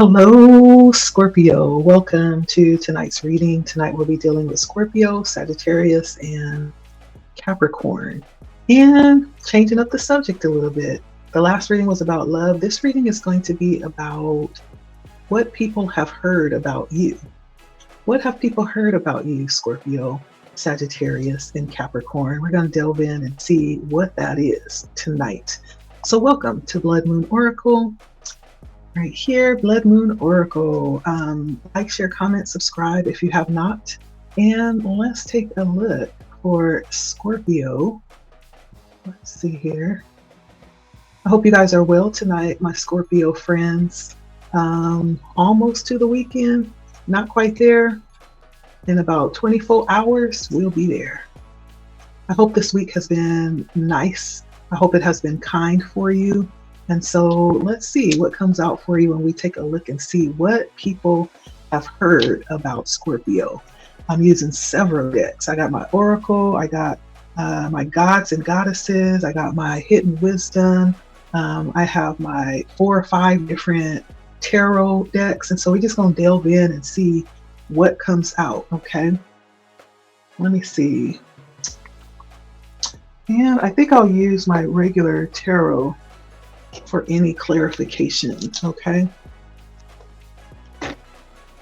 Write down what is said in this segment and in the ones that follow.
Hello, Scorpio. Welcome to tonight's reading. Tonight we'll be dealing with Scorpio, Sagittarius, and Capricorn, and changing up the subject a little bit. The last reading was about love. This reading is going to be about what people have heard about you. What have people heard about you, Scorpio, Sagittarius, and Capricorn? We're going to delve in and see what that is tonight. So welcome to Blood Moon Oracle. Right here, Blood Moon Oracle. Like, share, comment, subscribe if you have not. And let's take a look for Scorpio. Let's see here. I hope you guys are well tonight, my Scorpio friends. Almost to the weekend, not quite there. In about 24 hours, we'll be there. I hope this week has been nice. I hope it has been kind for you. And so let's see what comes out for you when we take a look and see what people have heard about Scorpio. I'm using several decks. I got my Oracle, I got my gods and goddesses, I got my hidden wisdom, I have my 4 or 5 different tarot decks. And so we're just going to delve in and see what comes out, okay? Let me see. And I think I'll use my regular tarot for any clarification, okay?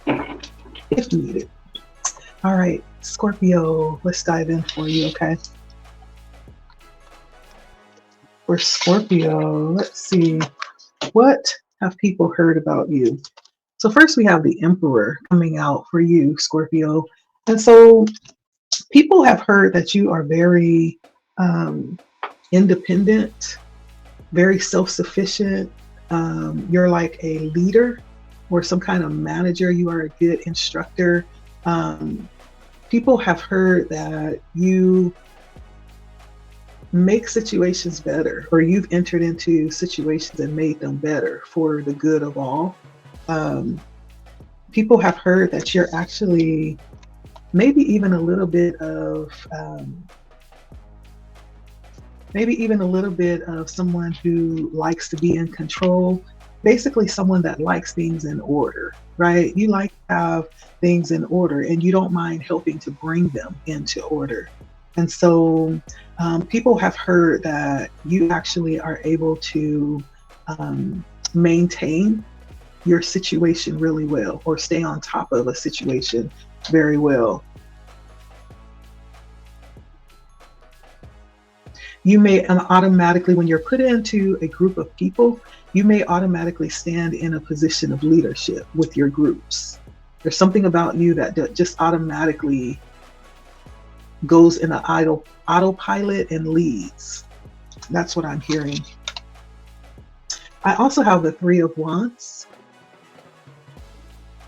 If needed. All right, Scorpio, let's dive in for you, okay? For Scorpio, let's see. What have people heard about you? So first we have the Emperor coming out for you, Scorpio. And so people have heard that you are very independent, very self-sufficient. You're like a leader or some kind of manager. You are a good instructor. People have heard that you make situations better, or you've entered into situations and made them better for the good of all. People have heard that you're actually maybe even a little bit of someone who likes to be in control, basically someone that likes things in order, right? You like to have things in order and you don't mind helping to bring them into order. And so people have heard that you actually are able to maintain your situation really well, or stay on top of a situation very well. You may automatically, when you're put into a group of people, you may automatically stand in a position of leadership with your groups. There's something about you that just automatically goes in an autopilot and leads. That's what I'm hearing. I also have the 3 of Wands.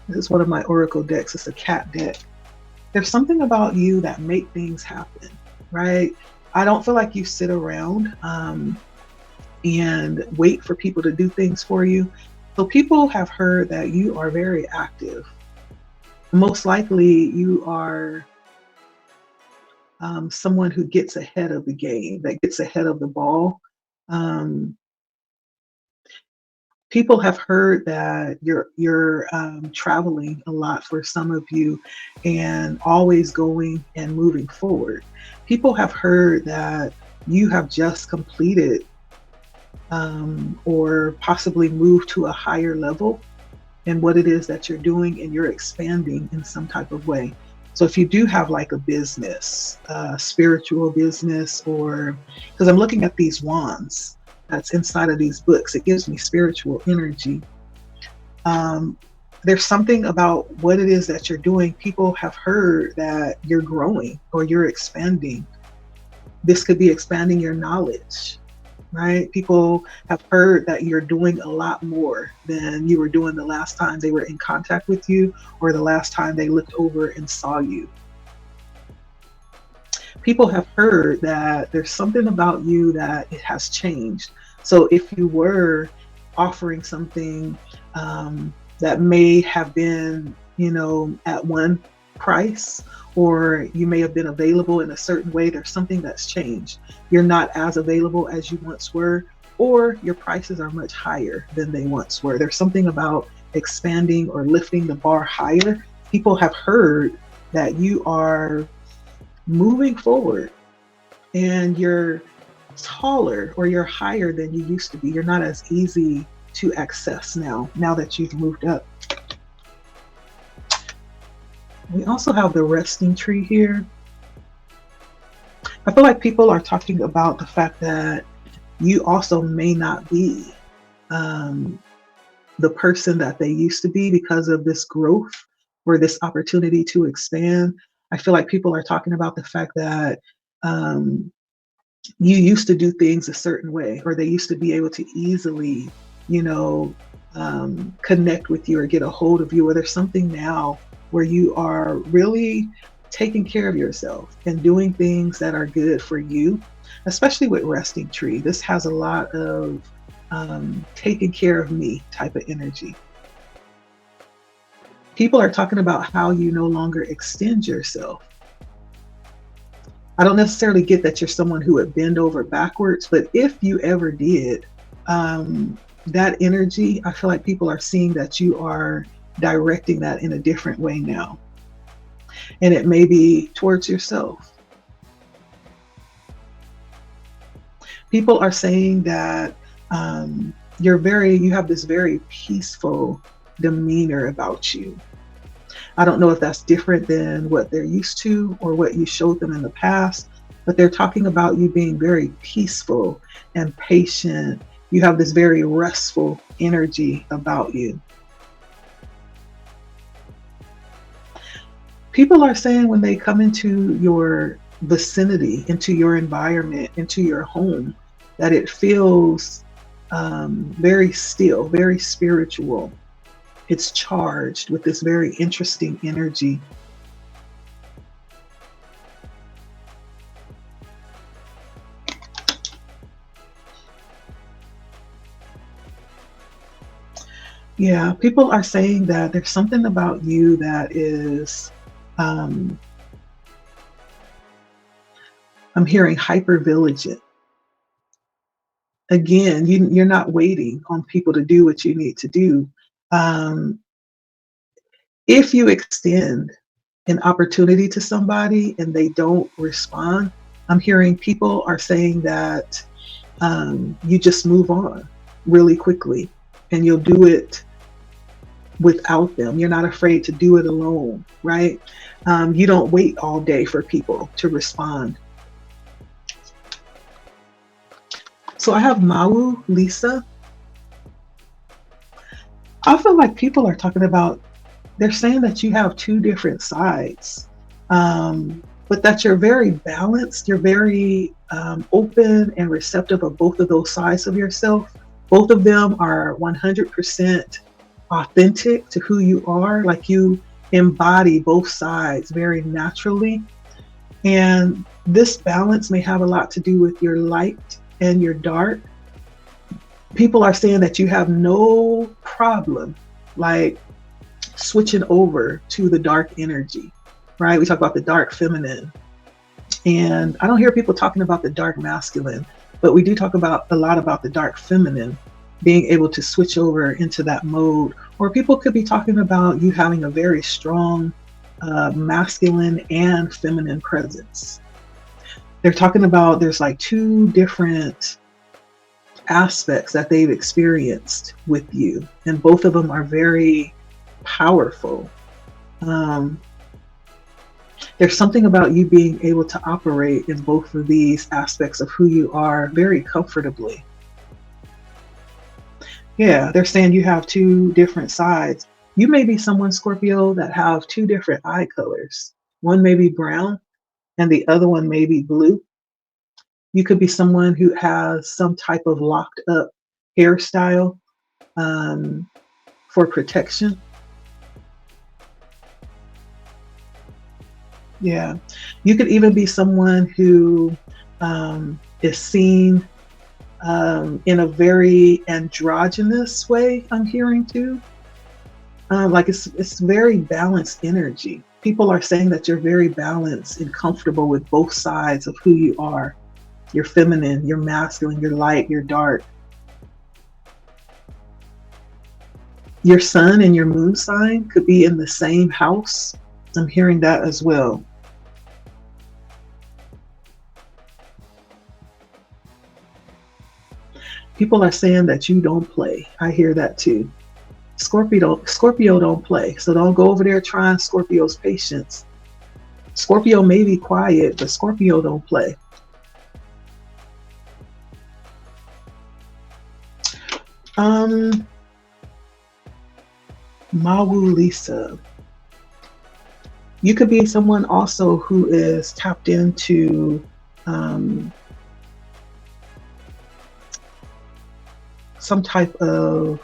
This is one of my Oracle decks. It's a cat deck. There's something about you that make things happen, right? I don't feel like you sit around and wait for people to do things for you. So people have heard that you are very active. Most likely you are someone who gets ahead of the game, that gets ahead of the ball. People have heard that you're traveling a lot for some of you, and always going and moving forward. People have heard that you have just completed or possibly moved to a higher level in what it is that you're doing, and you're expanding in some type of way. So if you do have like a business, spiritual business, or because I'm looking at these wands that's inside of these books, it gives me spiritual energy. There's something about what it is that you're doing. People have heard that you're growing or you're expanding. This could be expanding your knowledge, right? People have heard that you're doing a lot more than you were doing the last time they were in contact with you, or the last time they looked over and saw you. People have heard that there's something about you that it has changed. So if you were offering something that may have been, at one price, or you may have been available in a certain way, there's something that's changed. You're not as available as you once were, or your prices are much higher than they once were. There's something about expanding or lifting the bar higher. People have heard that you are moving forward and you're taller or you're higher than you used to be. You're not as easy to access now that you've moved up. We also have the resting tree here. I feel like people are talking about the fact that you also may not be the person that they used to be because of this growth or this opportunity to expand. I feel like people are talking about the fact that you used to do things a certain way, or they used to be able to easily, connect with you or get a hold of you, or there's something now where you are really taking care of yourself and doing things that are good for you, especially with resting tree. This has a lot of taking care of me type of energy. People are talking about how you no longer extend yourself. I don't necessarily get that you're someone who would bend over backwards, but if you ever did, that energy, I feel like people are seeing that you are directing that in a different way now. And it may be towards yourself. People are saying that you have this very peaceful demeanor about you. I don't know if that's different than what they're used to or what you showed them in the past, but they're talking about you being very peaceful and patient. You have this very restful energy about you. People are saying when they come into your vicinity, into your environment, into your home, that it feels very still, very spiritual. It's charged with this very interesting energy. Yeah, people are saying that there's something about you that is, I'm hearing hyper vigilant. Again, you're not waiting on people to do what you need to do. If you extend an opportunity to somebody and they don't respond, I'm hearing people are saying that you just move on really quickly and you'll do it without them. You're not afraid to do it alone, right? You don't wait all day for people to respond. So I have Mau, Lisa. I feel like people are talking about, they're saying that you have two different sides, but that you're very balanced. You're very open and receptive of both of those sides of yourself. Both of them are 100% authentic to who you are. Like you embody both sides very naturally. And this balance may have a lot to do with your light and your dark. People are saying that you have no problem like switching over to the dark energy, right? We talk about the dark feminine. And I don't hear people talking about the dark masculine, but we do talk about a lot about the dark feminine, being able to switch over into that mode. Or people could be talking about you having a very strong masculine and feminine presence. They're talking about there's like two different aspects that they've experienced with you, and both of them are very powerful. There's something about you being able to operate in both of these aspects of who you are very comfortably. Yeah, they're saying you have two different sides. You may be someone, Scorpio, that have two different eye colors. One may be brown and the other one may be blue. You could be someone who has some type of locked up hairstyle for protection. Yeah. You could even be someone who is seen in a very androgynous way, I'm hearing too. Like it's very balanced energy. People are saying that you're very balanced and comfortable with both sides of who you are. Your feminine, your masculine, your light, your dark. Your sun and your moon sign could be in the same house. I'm hearing that as well. People are saying that you don't play. I hear that too. Scorpio don't play. So don't go over there trying Scorpio's patience. Scorpio may be quiet, but Scorpio don't play. Mawu Lisa. You could be someone also who is tapped into some type of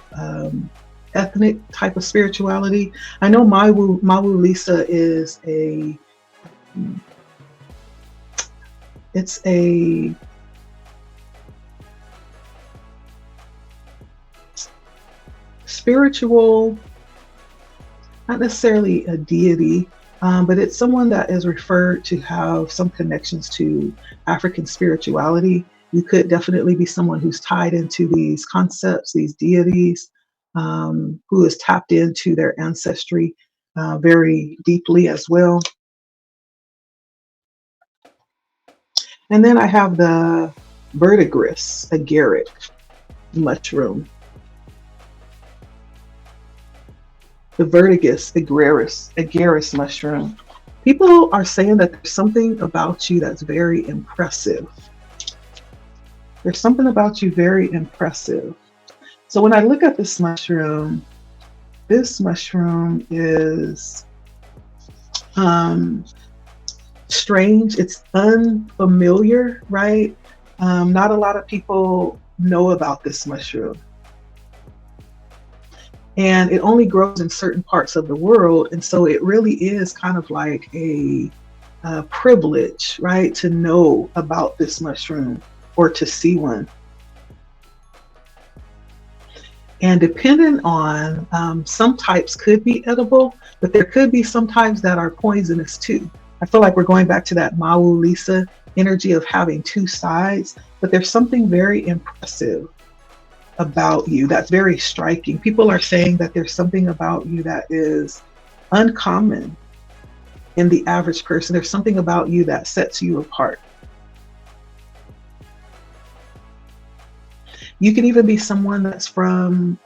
ethnic type of spirituality. I know Mawu Lisa is it's a spiritual, not necessarily a deity, but it's someone that is referred to have some connections to African spirituality. You could definitely be someone who's tied into these concepts, these deities, who is tapped into their ancestry very deeply as well. And then I have the verdigris agaric mushroom. The agarus mushroom. People are saying that there's something about you that's very impressive. There's something about you very impressive. So when I look at this mushroom is strange. It's unfamiliar, right? Not a lot of people know about this mushroom. And it only grows in certain parts of the world. And so it really is kind of like a privilege, right, to know about this mushroom or to see one. And depending on some types could be edible, but there could be some types that are poisonous too. I feel like we're going back to that Mawu Lisa energy of having two sides, but there's something very impressive about you that's very striking. People are saying that there's something about you that is uncommon in the average person. There's something about you that sets you apart. You can even be someone that's from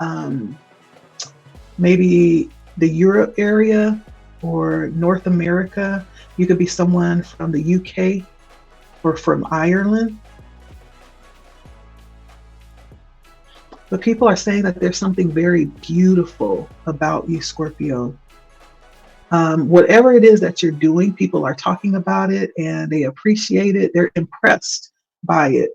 maybe the Europe area or North America. You could be someone from the UK or from Ireland. But people are saying that there's something very beautiful about you, Scorpio. Whatever it is that you're doing, people are talking about it and they appreciate it. They're impressed by it.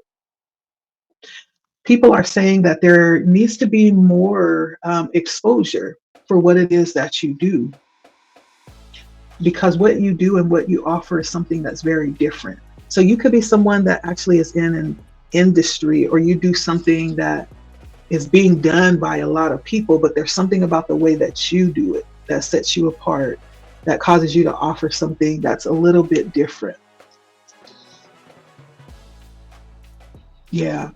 People are saying that there needs to be more exposure for what it is that you do. Because what you do and what you offer is something that's very different. So you could be someone that actually is in an industry, or you do something that is being done by a lot of people, but there's something about the way that you do it that sets you apart, that causes you to offer something that's a little bit different. Yeah.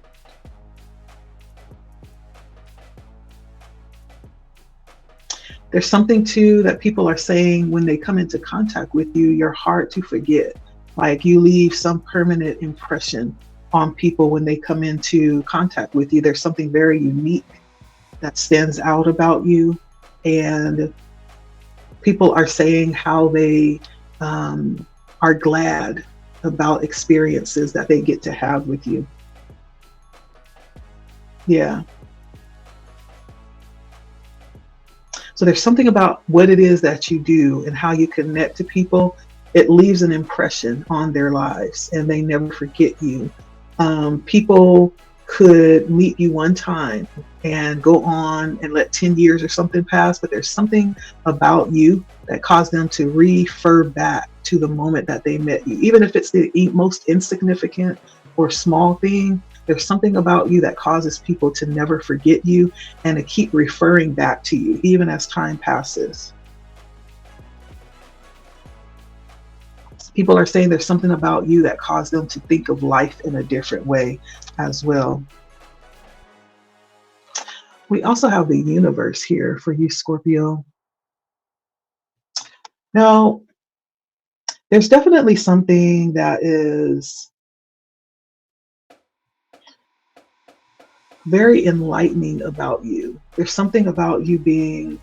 There's something too that people are saying when they come into contact with you, you're hard to forget. Like you leave some permanent impression on people when they come into contact with you. There's something very unique that stands out about you. And people are saying how they are glad about experiences that they get to have with you. Yeah. So there's something about what it is that you do and how you connect to people. It leaves an impression on their lives and they never forget you. People could meet you one time and go on and let 10 years or something pass, but there's something about you that caused them to refer back to the moment that they met you. Even if it's the most insignificant or small thing, there's something about you that causes people to never forget you and to keep referring back to you, even as time passes. People are saying there's something about you that caused them to think of life in a different way as well. We also have the universe here for you, Scorpio. Now, there's definitely something that is very enlightening about you. There's something about you being,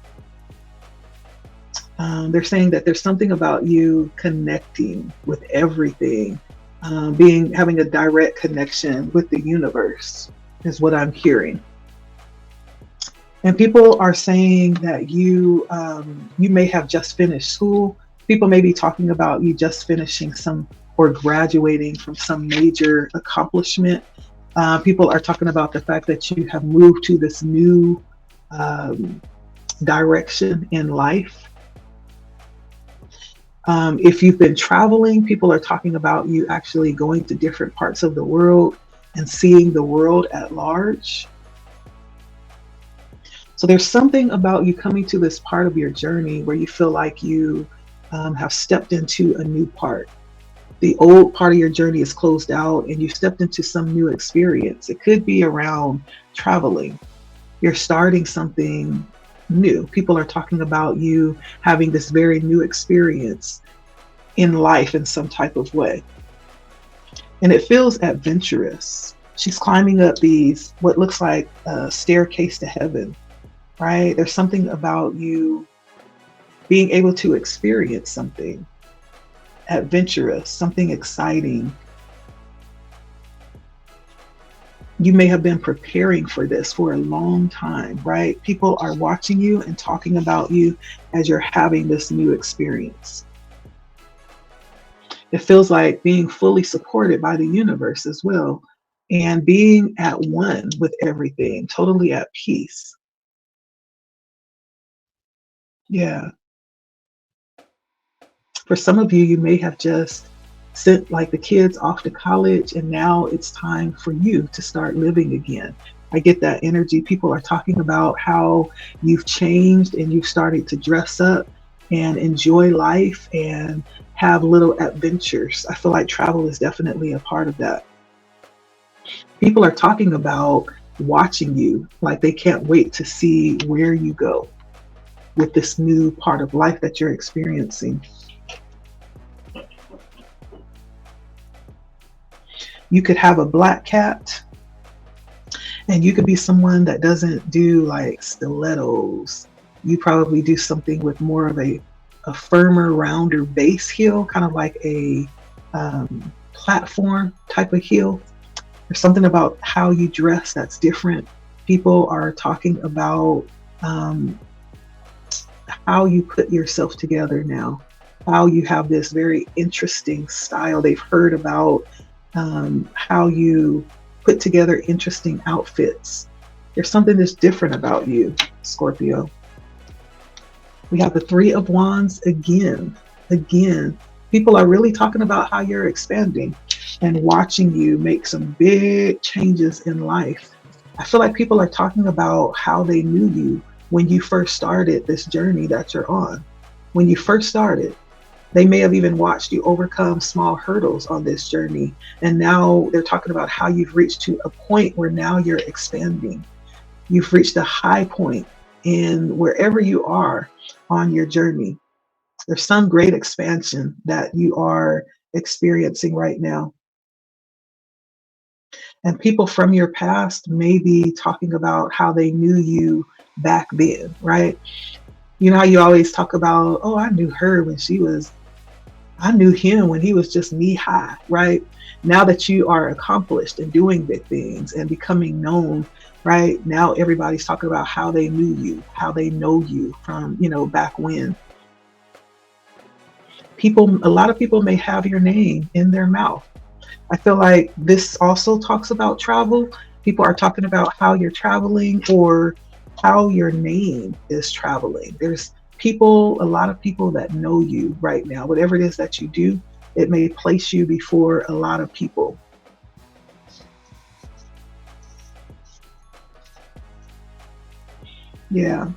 they're saying that there's something about you connecting with everything, having a direct connection with the universe, is what I'm hearing. And people are saying that you may have just finished school. People may be talking about you just finishing some or graduating from some major accomplishment. People are talking about the fact that you have moved to this new um, direction in life. If you've been traveling, people are talking about you actually going to different parts of the world and seeing the world at large. So there's something about you coming to this part of your journey where you feel like you have stepped into a new part. The old part of your journey is closed out and you stepped into some new experience. It could be around traveling. You're starting something new. People are talking about you having this very new experience in life in some type of way. And it feels adventurous. She's climbing up these, what looks like a staircase to heaven, right? There's something about you being able to experience something adventurous, something exciting. You may have been preparing for this for a long time, right? People are watching you and talking about you as you're having this new experience. It feels like being fully supported by the universe as well, and being at one with everything, totally at peace. Yeah. For some of you, you may have just sent like the kids off to college and now it's time for you to start living again. I get that energy. People are talking about how you've changed and you've started to dress up and enjoy life and have little adventures. I feel like travel is definitely a part of that. People are talking about watching you, like they can't wait to see where you go with this new part of life that you're experiencing. You could have a black cat, and you could be someone that doesn't do like stilettos. You probably do something with more of a firmer, rounder base heel, kind of like a platform type of heel. There's something about how you dress that's different. People are talking about how you put yourself together now, how you have this very interesting style. They've heard about how you put together interesting outfits. There's something that's different about you, Scorpio. We have the Three of Wands again. Again, people are really talking about how you're expanding and watching you make some big changes in life. I feel like people are talking about how they knew you when you first started this journey that you're on. When you first started, they may have even watched you overcome small hurdles on this journey. And now they're talking about how you've reached to a point where now you're expanding. You've reached a high point in wherever you are on your journey. There's some great expansion that you are experiencing right now. And people from your past may be talking about how they knew you back then, right? You know how you always talk about, oh, I knew her when I knew him when he was just knee high, right? Now that you are accomplished and doing big things and becoming known, right? Now everybody's talking about how they knew you, how they know you from, back when. A lot of people may have your name in their mouth. I feel like this also talks about travel. People are talking about how you're traveling or how your name is traveling. There's a lot of people that know you right now. Whatever it is that you do, it may place you before a lot of people. Yeah.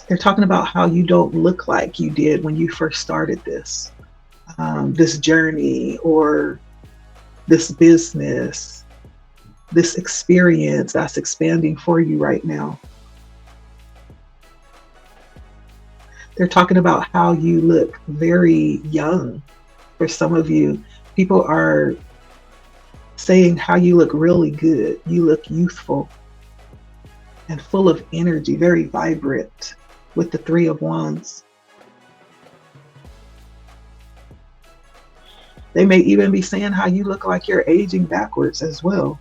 They're talking about how you don't look like you did when you first started this journey or this business. this experience that's expanding for you right now. They're talking about how you look very young. For some of you, people are saying how you look really good. You look youthful and full of energy, very vibrant with the Three of Wands. They may even be saying how you look like you're aging backwards as well.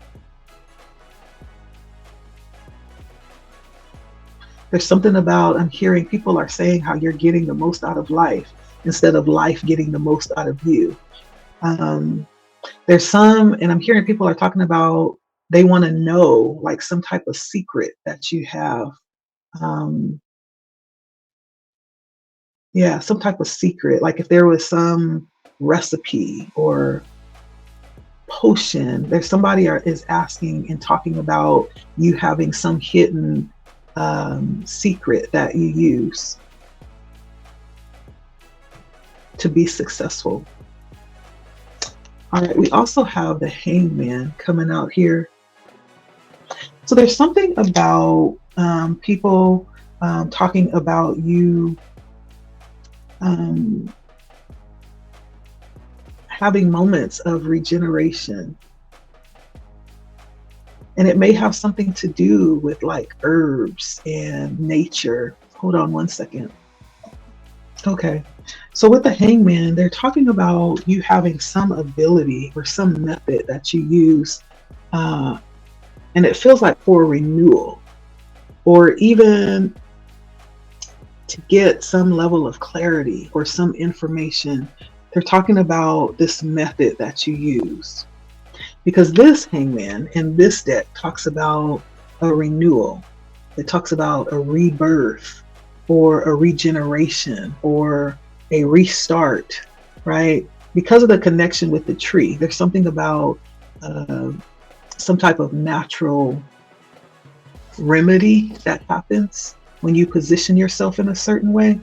There's something about, I'm hearing people are saying how you're getting the most out of life instead of life getting the most out of you. There's some, and I'm hearing people are talking about they want to know like some type of secret that you have. Yeah, some type of secret. Like if there was some recipe or potion, there's somebody is asking and talking about you having some hidden secret that you use to be successful. All right, we also have the Hangman coming out here. So there's something about people talking about you having moments of regeneration. And it may have something to do with like herbs and nature. Hold on one second. Okay. So with the Hangman, they're talking about you having some ability or some method that you use. And it feels like for renewal or even to get some level of clarity or some information. They're talking about this method that you use. Because this Hangman in this deck talks about a renewal. It talks about a rebirth or a regeneration or a restart, right? Because of the connection with the tree, there's something about some type of natural remedy that happens when you position yourself in a certain way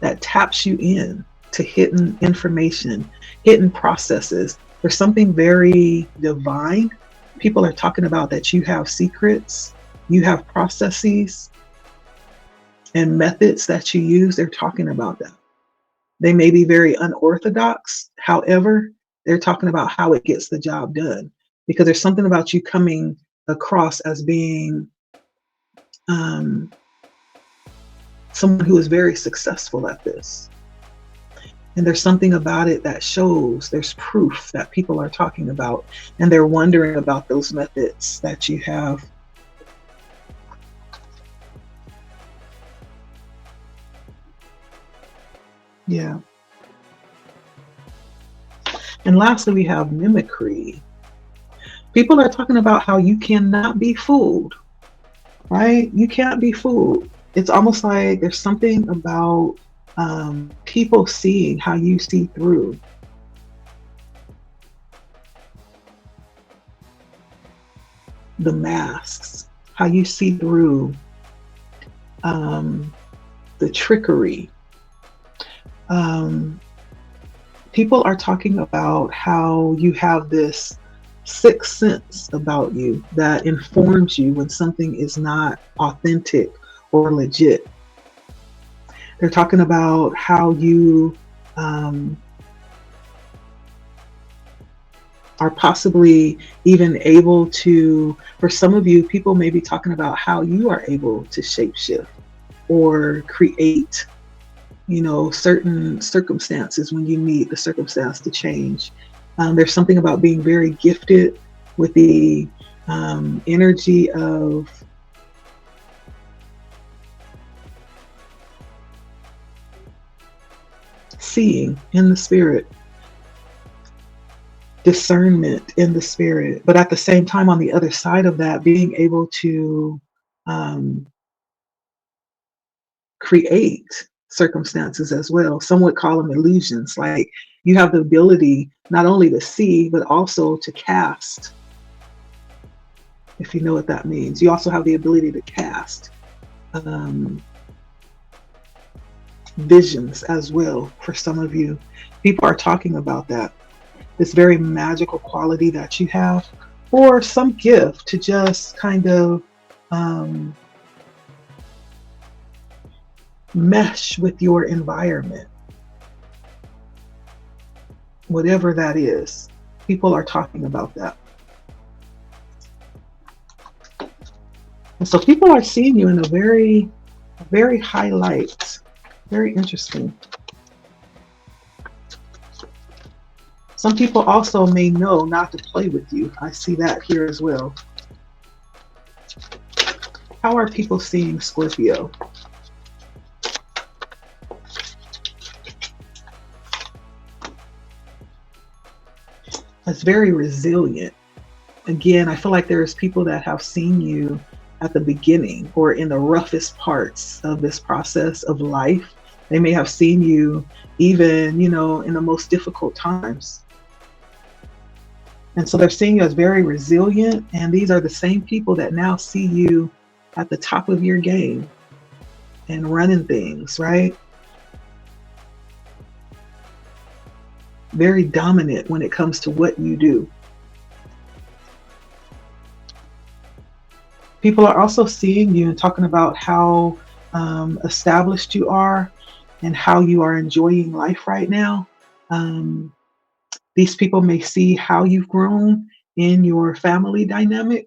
that taps you in to hidden information, hidden processes. There's something very divine. People are talking about that you have secrets, you have processes and methods that you use. They're talking about that. They may be very unorthodox. However, they're talking about how it gets the job done because there's something about you coming across as being someone who is very successful at this. And there's something about it that shows there's proof that people are talking about, and they're wondering about those methods that you have. Yeah. And lastly, we have mimicry. People are talking about how you cannot be fooled, right? You can't be fooled. It's almost like there's something about people seeing how you see through. The masks, how you see through the trickery. People are talking about how you have this sixth sense about you that informs you when something is not authentic or legit. They're talking about how you are possibly even able to, for some of you, people may be talking about how you are able to shapeshift or create, certain circumstances when you need the circumstance to change. There's something about being very gifted with the energy of seeing in the spirit, discernment in the spirit, but at the same time, on the other side of that, being able to create circumstances as well. Some would call them illusions. Like you have the ability not only to see, but also to cast. If you know what that means, you also have the ability to cast visions as well. For some of you, people are talking about that. This very magical quality that you have. or some gift to just kind of um, mesh with your environment, whatever that is. People are talking about that. And so people are seeing you in a very, very high light. Very interesting. Some people also may know not to play with you. I see that here as well. How are people seeing Scorpio? It's very resilient. Again, I feel like there's people that have seen you at the beginning or in the roughest parts of this process of life. They may have seen you even, in the most difficult times. And so they're seeing you as very resilient. And these are the same people that now see you at the top of your game and running things, right? Very dominant when it comes to what you do. People are also seeing you and talking about how established you are and how you are enjoying life right now. These people may see how you've grown in your family dynamic.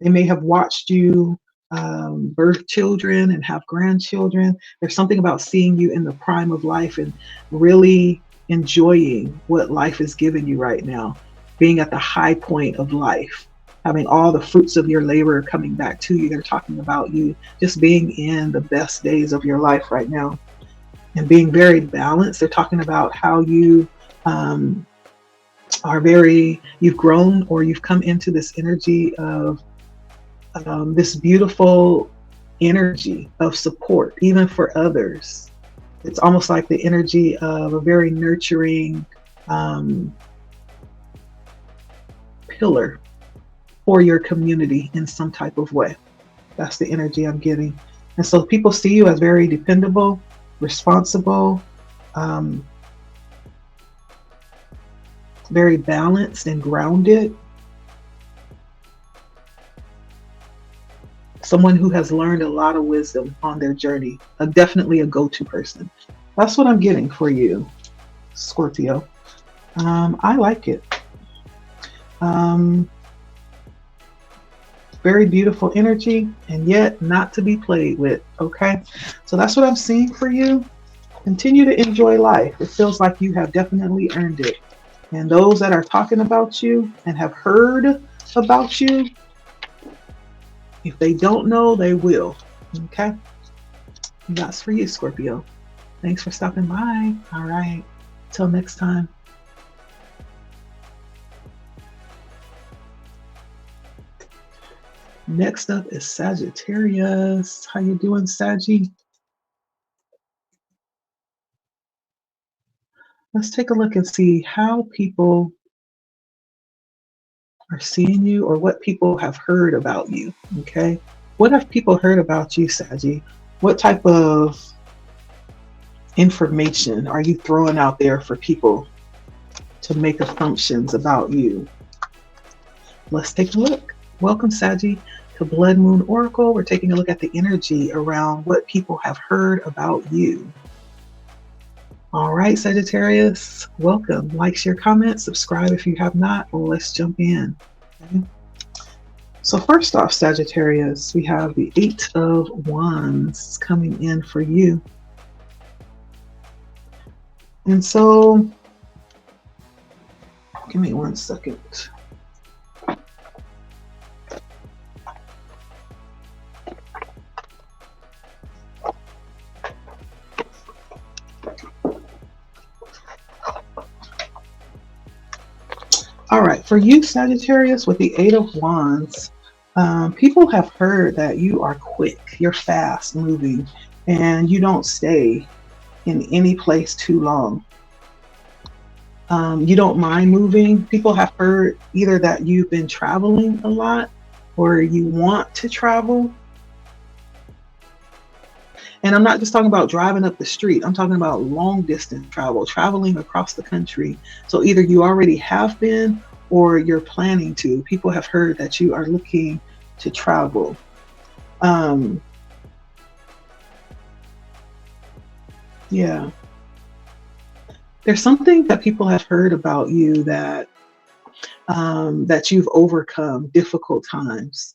They may have watched you birth children and have grandchildren. There's something about seeing you in the prime of life and really enjoying what life is giving you right now, being at the high point of life, having all the fruits of your labor coming back to you. They're talking about you just being in the best days of your life right now and being very balanced. They're talking about how you you've grown or you've come into this energy of this beautiful energy of support, even for others. It's almost like the energy of a very nurturing pillar for your community in some type of way. That's the energy I'm getting. And so people see you as very dependable, responsible, very balanced and grounded. Someone who has learned a lot of wisdom on their journey. Definitely a go-to person. That's what I'm getting for you, Scorpio. I like it. Very beautiful energy, and yet not to be played with. Okay, so that's what I'm seeing for you. Continue to enjoy life. It feels like you have definitely earned it. And those that are talking about you and have heard about you, if they don't know, they will. Okay, that's for you, Scorpio. Thanks for stopping by. All right, till next time. Next up is Sagittarius. How you doing, Saggie? Let's take a look and see how people are seeing you or what people have heard about you. Okay, what have people heard about you, Saggie? What type of information are you throwing out there for people to make assumptions about you? Let's take a look. Welcome, Saggie, to Blood Moon Oracle. We're taking a look at the energy around what people have heard about you. All right, Sagittarius, welcome. Like, share, comment, subscribe if you have not. Well, let's jump in. Okay. So first off, Sagittarius, we have the 8 of Wands coming in for you. And so, give me 1 second. All right, for you, Sagittarius, with the 8 of Wands, people have heard that you are quick, you're fast moving, and you don't stay in any place too long. You don't mind moving. People have heard either that you've been traveling a lot or you want to travel. And I'm not just talking about driving up the street. I'm talking about long distance travel, traveling across the country. So either you already have been or you're planning to. People have heard that you are looking to travel. Yeah. There's something that people have heard about you that you've overcome difficult times,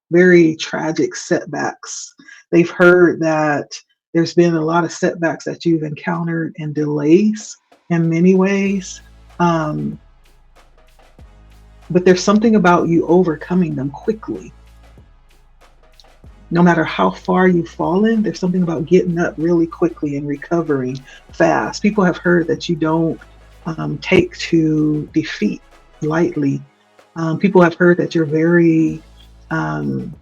very tragic setbacks. They've heard that there's been a lot of setbacks that you've encountered and delays in many ways. Um, but there's something about you overcoming them quickly. No matter how far you've fallen, there's something about getting up really quickly and recovering fast. People have heard that you don't take to defeat lightly. People have heard that you're very um,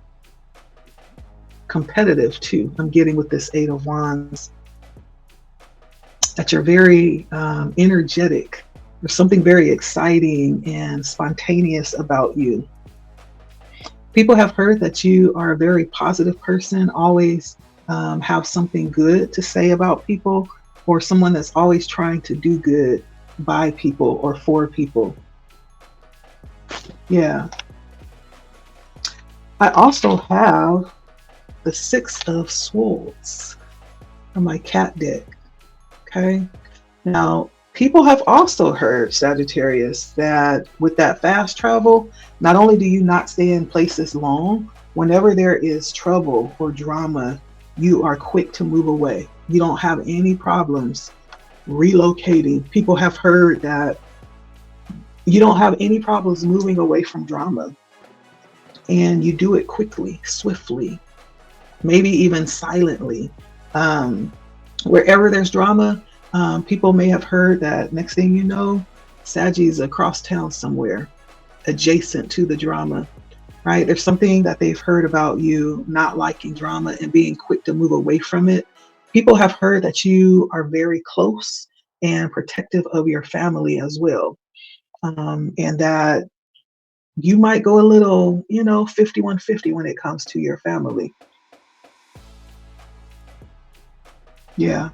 competitive too. I'm getting with this Eight of Wands, that you're very energetic. There's something very exciting and spontaneous about you. People have heard that you are a very positive person, always have something good to say about people, or someone that's always trying to do good by people or for people. Yeah. I also have the Six of Swords on my cat deck. Okay. Now, people have also heard, Sagittarius, that with that fast travel, not only do you not stay in places long, whenever there is trouble or drama, you are quick to move away. You don't have any problems relocating. People have heard that you don't have any problems moving away from drama, and you do it quickly, swiftly, maybe even silently. Wherever there's drama, people may have heard that next thing you know, Saggie's across town somewhere adjacent to the drama, right? There's something that they've heard about you not liking drama and being quick to move away from it. People have heard that you are very close and protective of your family as well. And that you might go a little, 51-50 when it comes to your family. Yeah.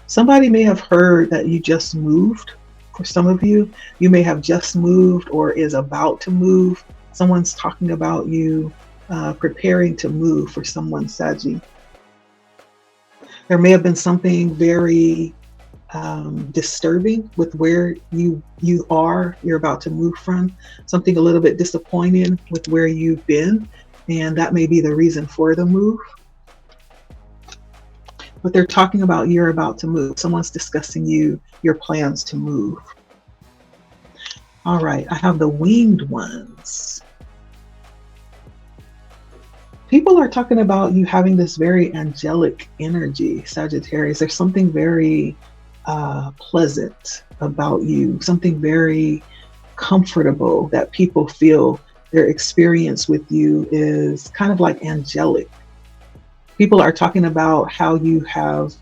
Somebody may have heard that you just moved. For some of you, you may have just moved or is about to move. Someone's talking about you preparing to move for someone, Saggie. There may have been something very disturbing with where you're about to move from, something a little bit disappointing with where you've been, and that may be the reason for the move. But they're talking about you're about to move. Someone's discussing your plans to move. All right, I have the Winged Ones. People are talking about you having this very angelic energy, Sagittarius. There's something very pleasant about you, something very comfortable that people feel their experience with you is kind of like angelic. People are talking about how you have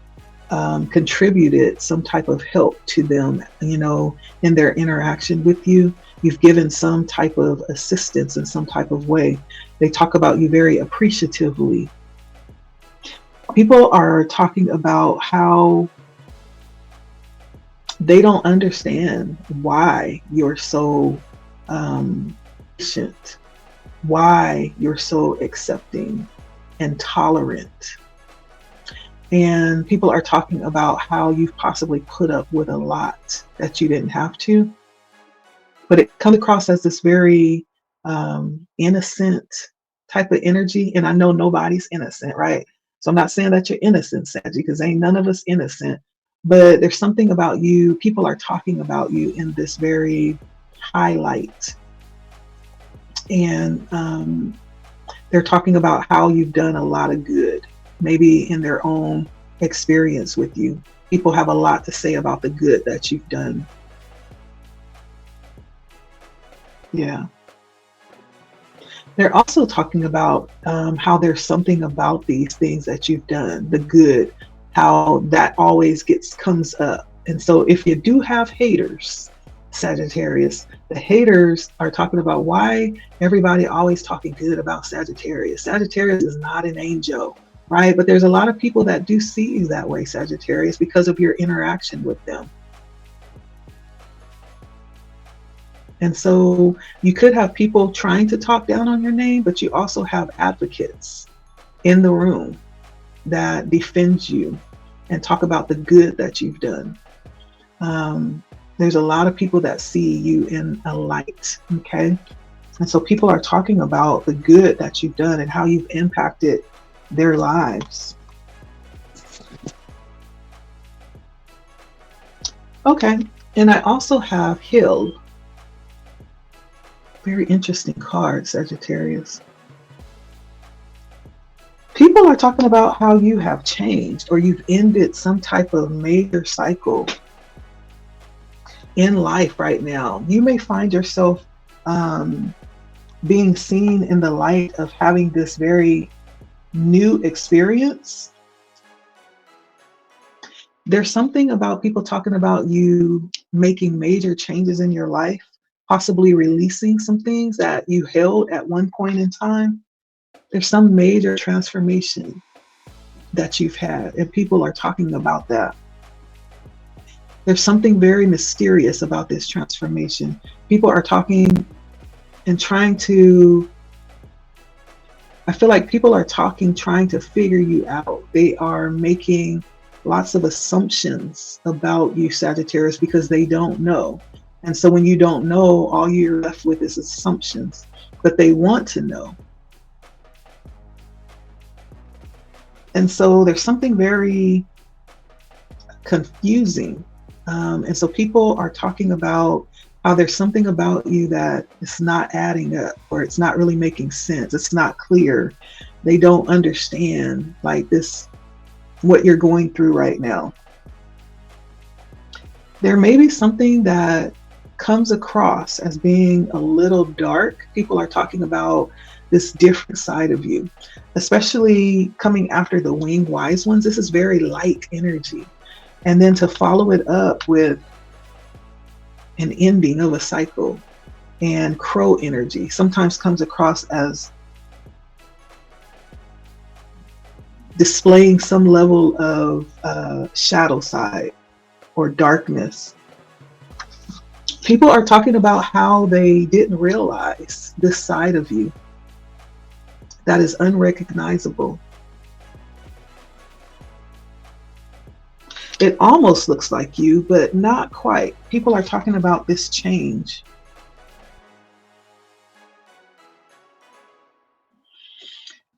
contributed some type of help to them, in their interaction with you. You've given some type of assistance in some type of way. They talk about you very appreciatively. People are talking about how they don't understand why you're so patient, why you're so accepting and tolerant. And people are talking about how you've possibly put up with a lot that you didn't have to. But it comes across as this very innocent type of energy. And I know nobody's innocent, right? So I'm not saying that you're innocent, Saggie, because ain't none of us innocent. But there's something about you, people are talking about you in this very highlight. And they're talking about how you've done a lot of good, maybe in their own experience with you. People have a lot to say about the good that you've done. Yeah. They're also talking about how there's something about these things that you've done, the good, how that always comes up. And so if you do have haters, Sagittarius, the haters are talking about why everybody always talking good about Sagittarius. Sagittarius is not an angel, right? But there's a lot of people that do see you that way, Sagittarius, because of your interaction with them. And so you could have people trying to talk down on your name, but you also have advocates in the room that defend you and talk about the good that you've done. There's a lot of people that see you in a light, okay? And so people are talking about the good that you've done and how you've impacted their lives. Okay, and I also have healed. Very interesting card, Sagittarius. People are talking about how you have changed or you've ended some type of major cycle in life right now. You may find yourself being seen in the light of having this very new experience. There's something about people talking about you making major changes in your life, possibly releasing some things that you held at one point in time. There's some major transformation that you've had, and people are talking about that. There's something very mysterious about this transformation. People are talking and trying to, I feel like people are talking, trying to figure you out. They are making lots of assumptions about you, Sagittarius, because they don't know. And so when you don't know, all you're left with is assumptions, but they want to know. And so there's something very confusing. And so people are talking about how there's something about you that is not adding up, or it's not really making sense. It's not clear. They don't understand like this, what you're going through right now. There may be something that comes across as being a little dark. People are talking about this different side of you, especially coming after the winged wise ones. This is very light energy. And then to follow it up with an ending of a cycle and crow energy sometimes comes across as displaying some level of shadow side or darkness. People are talking about how they didn't realize this side of you that is unrecognizable. It almost looks like you, but not quite. People are talking about this change.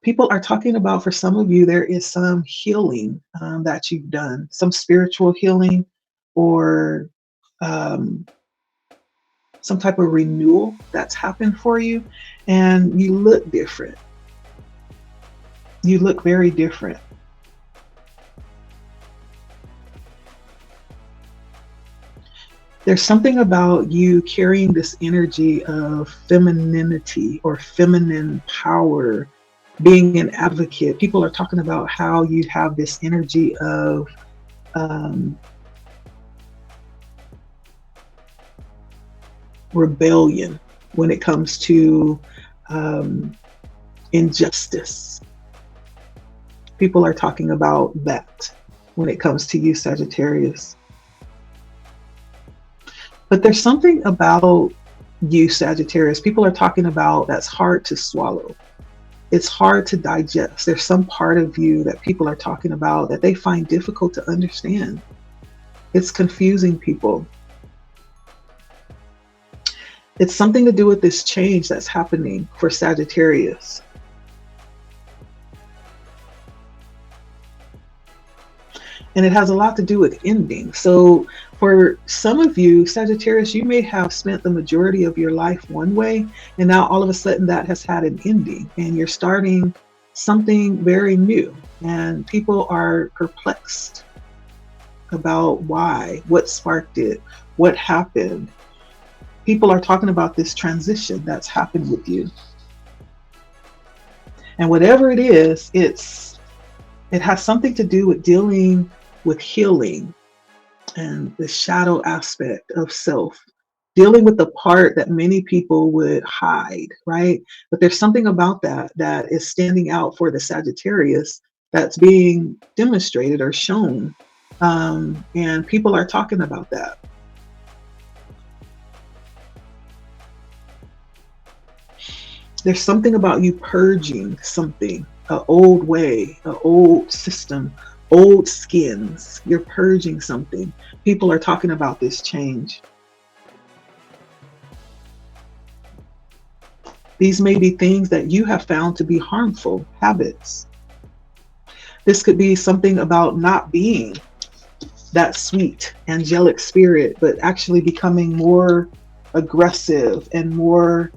People are talking about, for some of you, there is some healing that you've done, some spiritual healing or some type of renewal that's happened for you, and you look different. You look very different. There's something about you carrying this energy of femininity or feminine power, being an advocate. People are talking about how you have this energy of rebellion when it comes to injustice. People are talking about that when it comes to you, Sagittarius. But there's something about you, Sagittarius, people are talking about that's hard to swallow. It's hard to digest. There's some part of you that people are talking about that they find difficult to understand. It's confusing people. It's something to do with this change that's happening for Sagittarius. And it has a lot to do with ending. So for some of you, Sagittarius, you may have spent the majority of your life one way, and now all of a sudden that has had an ending, and you're starting something very new. And people are perplexed about why, what sparked it, what happened. People are talking about this transition that's happened with you. And whatever it is, it has something to do with dealing with healing and the shadow aspect of self, dealing with the part that many people would hide, right? But there's something about that is standing out for the Sagittarius that's being demonstrated or shown. And people are talking about that. There's something about you purging something, an old way, an old system, old skins. You're purging something. People are talking about this change. These may be things that you have found to be harmful habits. This could be something about not being that sweet, angelic spirit, but actually becoming more aggressive and more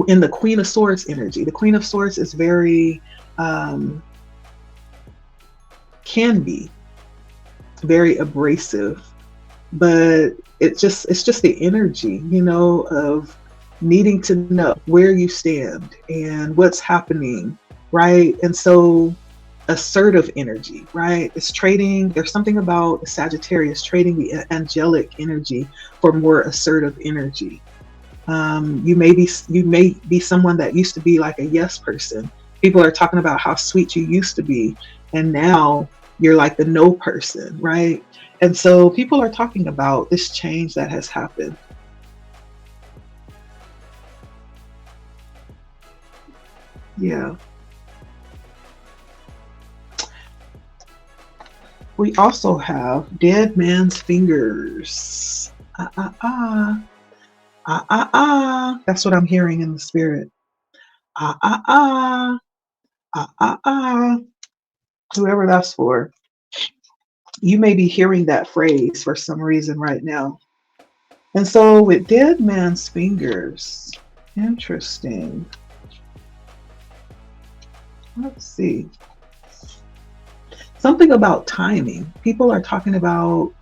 in the Queen of Swords energy. The Queen of Swords is very, can be very abrasive, but it's just the energy, of needing to know where you stand and what's happening, right? And so assertive energy, right? It's trading. There's something about Sagittarius trading the angelic energy for more assertive energy. You may be someone that used to be like a yes person. People are talking about how sweet you used to be, and now you're like the no person, right? And so people are talking about this change that has happened. Yeah. We also have dead man's fingers. Ah, ah, ah. Ah, ah, ah. That's what I'm hearing in the spirit. Ah, ah, ah. Ah, ah, ah. Whoever that's for, you may be hearing that phrase for some reason right now. And so with dead man's fingers, interesting. Let's see. Something about timing. People are talking about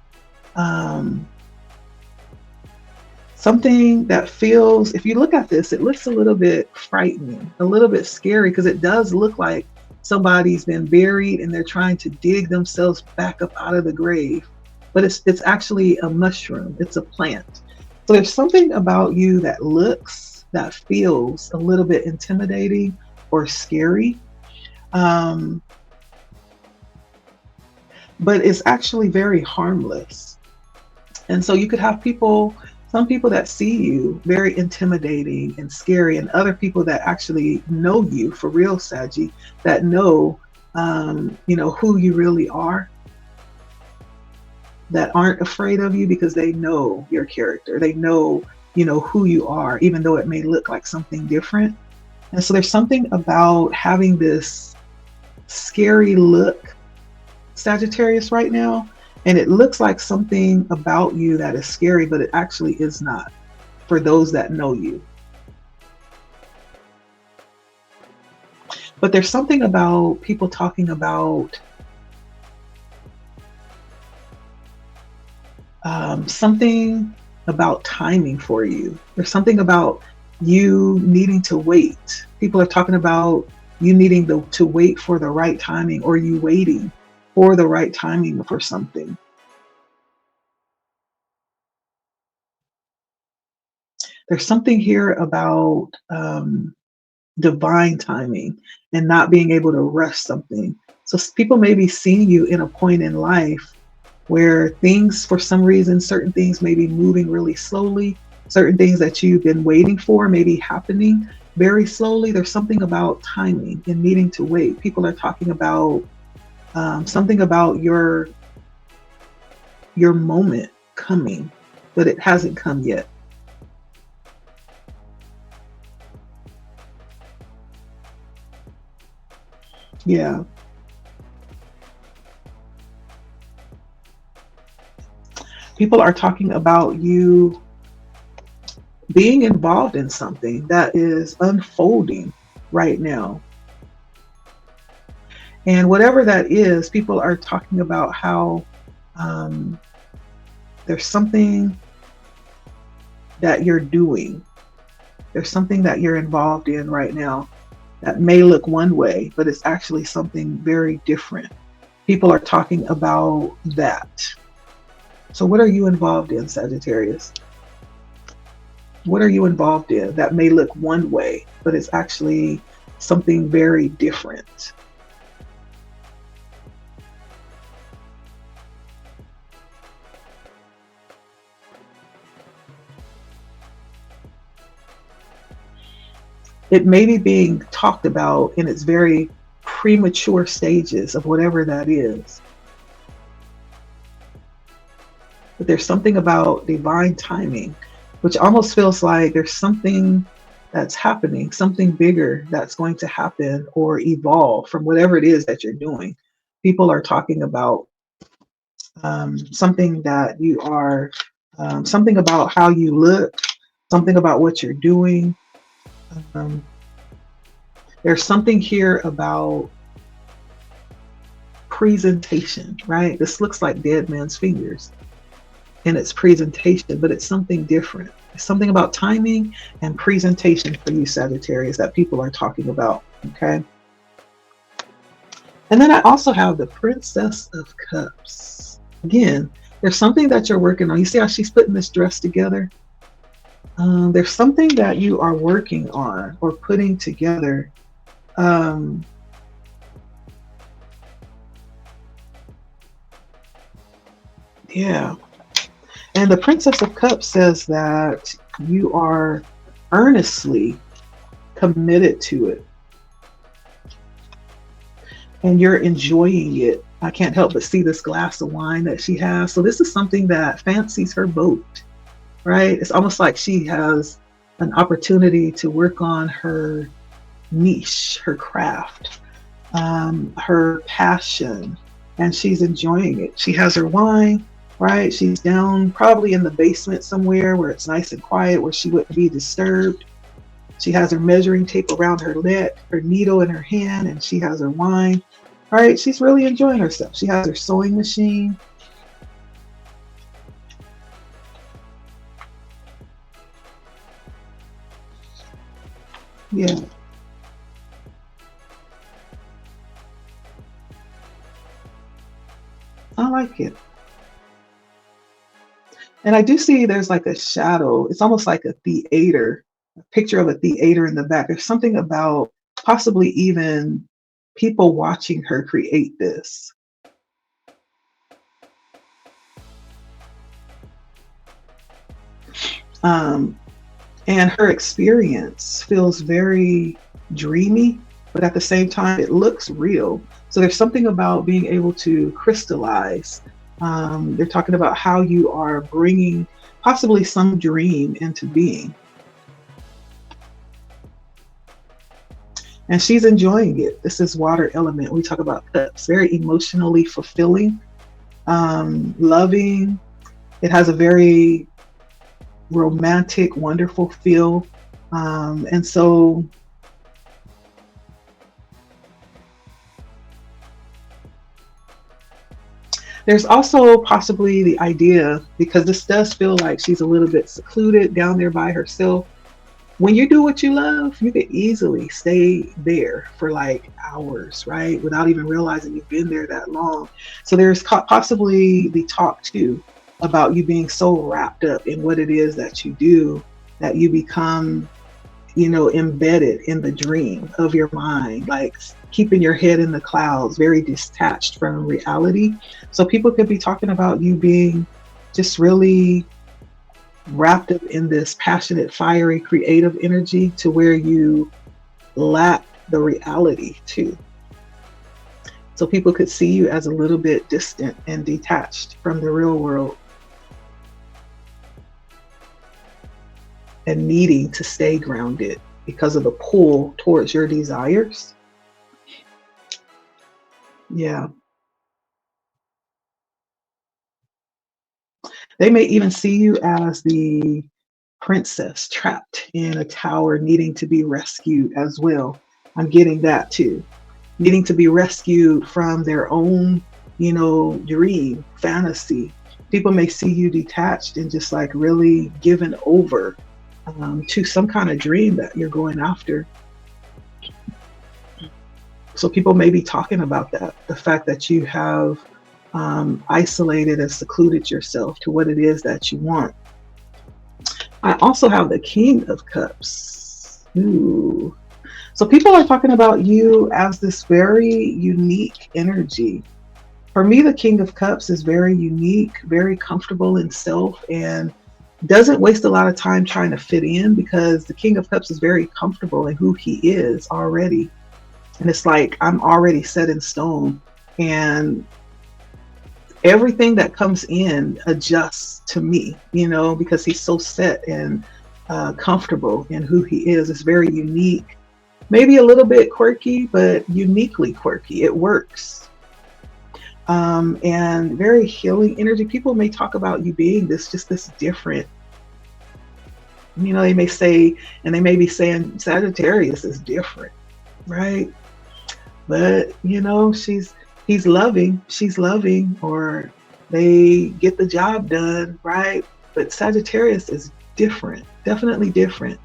um, something that feels, if you look at this, it looks a little bit frightening, a little bit scary, because it does look like somebody's been buried and they're trying to dig themselves back up out of the grave. But it's actually a mushroom, it's a plant. So there's something about you that feels a little bit intimidating or scary. Um, but it's actually very harmless. And so you could have some people that see you very intimidating and scary, and other people that actually know you for real, Saggie, that know, who you really are, that aren't afraid of you because they know your character. They know, who you are, even though it may look like something different. And so there's something about having this scary look, Sagittarius, right now. And it looks like something about you that is scary, but it actually is not for those that know you. But there's something about people talking about something about timing for you. There's something about you needing to wait. People are talking about you needing to wait for the right timing, or you waiting for the right timing for something. There's something here about divine timing and not being able to rush something. So people may be seeing you in a point in life where things, for some reason, certain things may be moving really slowly. Certain things that you've been waiting for may be happening very slowly. There's something about timing and needing to wait. People are talking about something about your moment coming, but it hasn't come yet. Yeah. People are talking about you being involved in something that is unfolding right now. And whatever that is, people are talking about how um, there's something that you're doing. There's something that you're involved in right now that may look one way, but it's actually something very different. People are talking about that. So, what are you involved in, Sagittarius? What are you involved in that may look one way, but it's actually something very different? It may be being talked about in its very premature stages of whatever that is. But there's something about divine timing, which almost feels like there's something that's happening, something bigger that's going to happen or evolve from whatever it is that you're doing. People are talking about something that you are, something about how you look, something about what you're doing. Um, there's something here about presentation, right? This looks like dead man's fingers in its presentation, but it's something different. It's something about timing and presentation for you, Sagittarius, that people are talking about. Okay. And then I also have the Princess of Cups. Again, there's something that you're working on. You see how she's putting this dress together? There's something that you are working on or putting together. Yeah. And the Princess of Cups says that you are earnestly committed to it and you're enjoying it. I can't help but see this glass of wine that she has. So this is something that fancies her boat, right? It's almost like she has an opportunity to work on her niche, her craft, her passion, and she's enjoying it. She has her wine, right? She's down probably in the basement somewhere where it's nice and quiet, where she wouldn't be disturbed. She has her measuring tape around her neck, her needle in her hand, and she has her wine. All right, she's really enjoying herself. She has her sewing machine. Yeah. I like it. And I do see there's like a shadow. It's almost like a theater, a picture of a theater in the back. There's something about possibly even people watching her create this. Um, and her experience feels very dreamy, but at the same time, it looks real. So there's something about being able to crystallize. They're talking about how you are bringing possibly some dream into being. And she's enjoying it. This is water element. We talk about cups, very emotionally fulfilling, loving. It has a very romantic, wonderful feel. And so there's also possibly the idea, because this does feel like she's a little bit secluded down there by herself. When you do what you love, you can easily stay there for like hours, right? Without even realizing you've been there that long. So there's possibly the talk too about you being so wrapped up in what it is that you do that you become, embedded in the dream of your mind, like keeping your head in the clouds, very detached from reality. So people could be talking about you being just really wrapped up in this passionate, fiery, creative energy to where you lack the reality too. So people could see you as a little bit distant and detached from the real world and needing to stay grounded because of the pull towards your desires. Yeah. They may even see you as the princess trapped in a tower needing to be rescued as well. I'm getting that too. Needing to be rescued from their own, dream, fantasy. People may see you detached and just like really given over to some kind of dream that you're going after. So people may be talking about that, the fact that you have isolated and secluded yourself to what it is that you want. I also have the King of Cups. Ooh. So people are talking about you as this very unique energy. For me, the King of Cups is very unique, very comfortable in self, and doesn't waste a lot of time trying to fit in, because the King of Cups is very comfortable in who he is already. And it's like, I'm already set in stone. And everything that comes in adjusts to me, because he's so set and comfortable in who he is. It's very unique, maybe a little bit quirky, but uniquely quirky. It works. And very healing energy. People may talk about you being this different. They may say, and they may be saying Sagittarius is different, right? But he's loving, she's loving, or they get the job done, right? But Sagittarius is different, definitely different.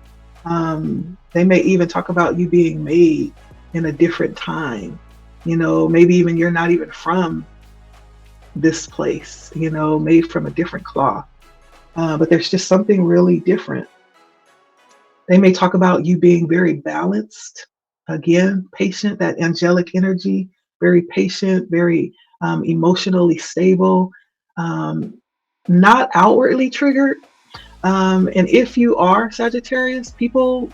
They may even talk about you being made in a different time. Maybe even you're not even from this place, made from a different cloth. But there's just something really different. They may talk about you being very balanced, again, patient, that angelic energy, very patient, very emotionally stable, not outwardly triggered. And if you are Sagittarius, people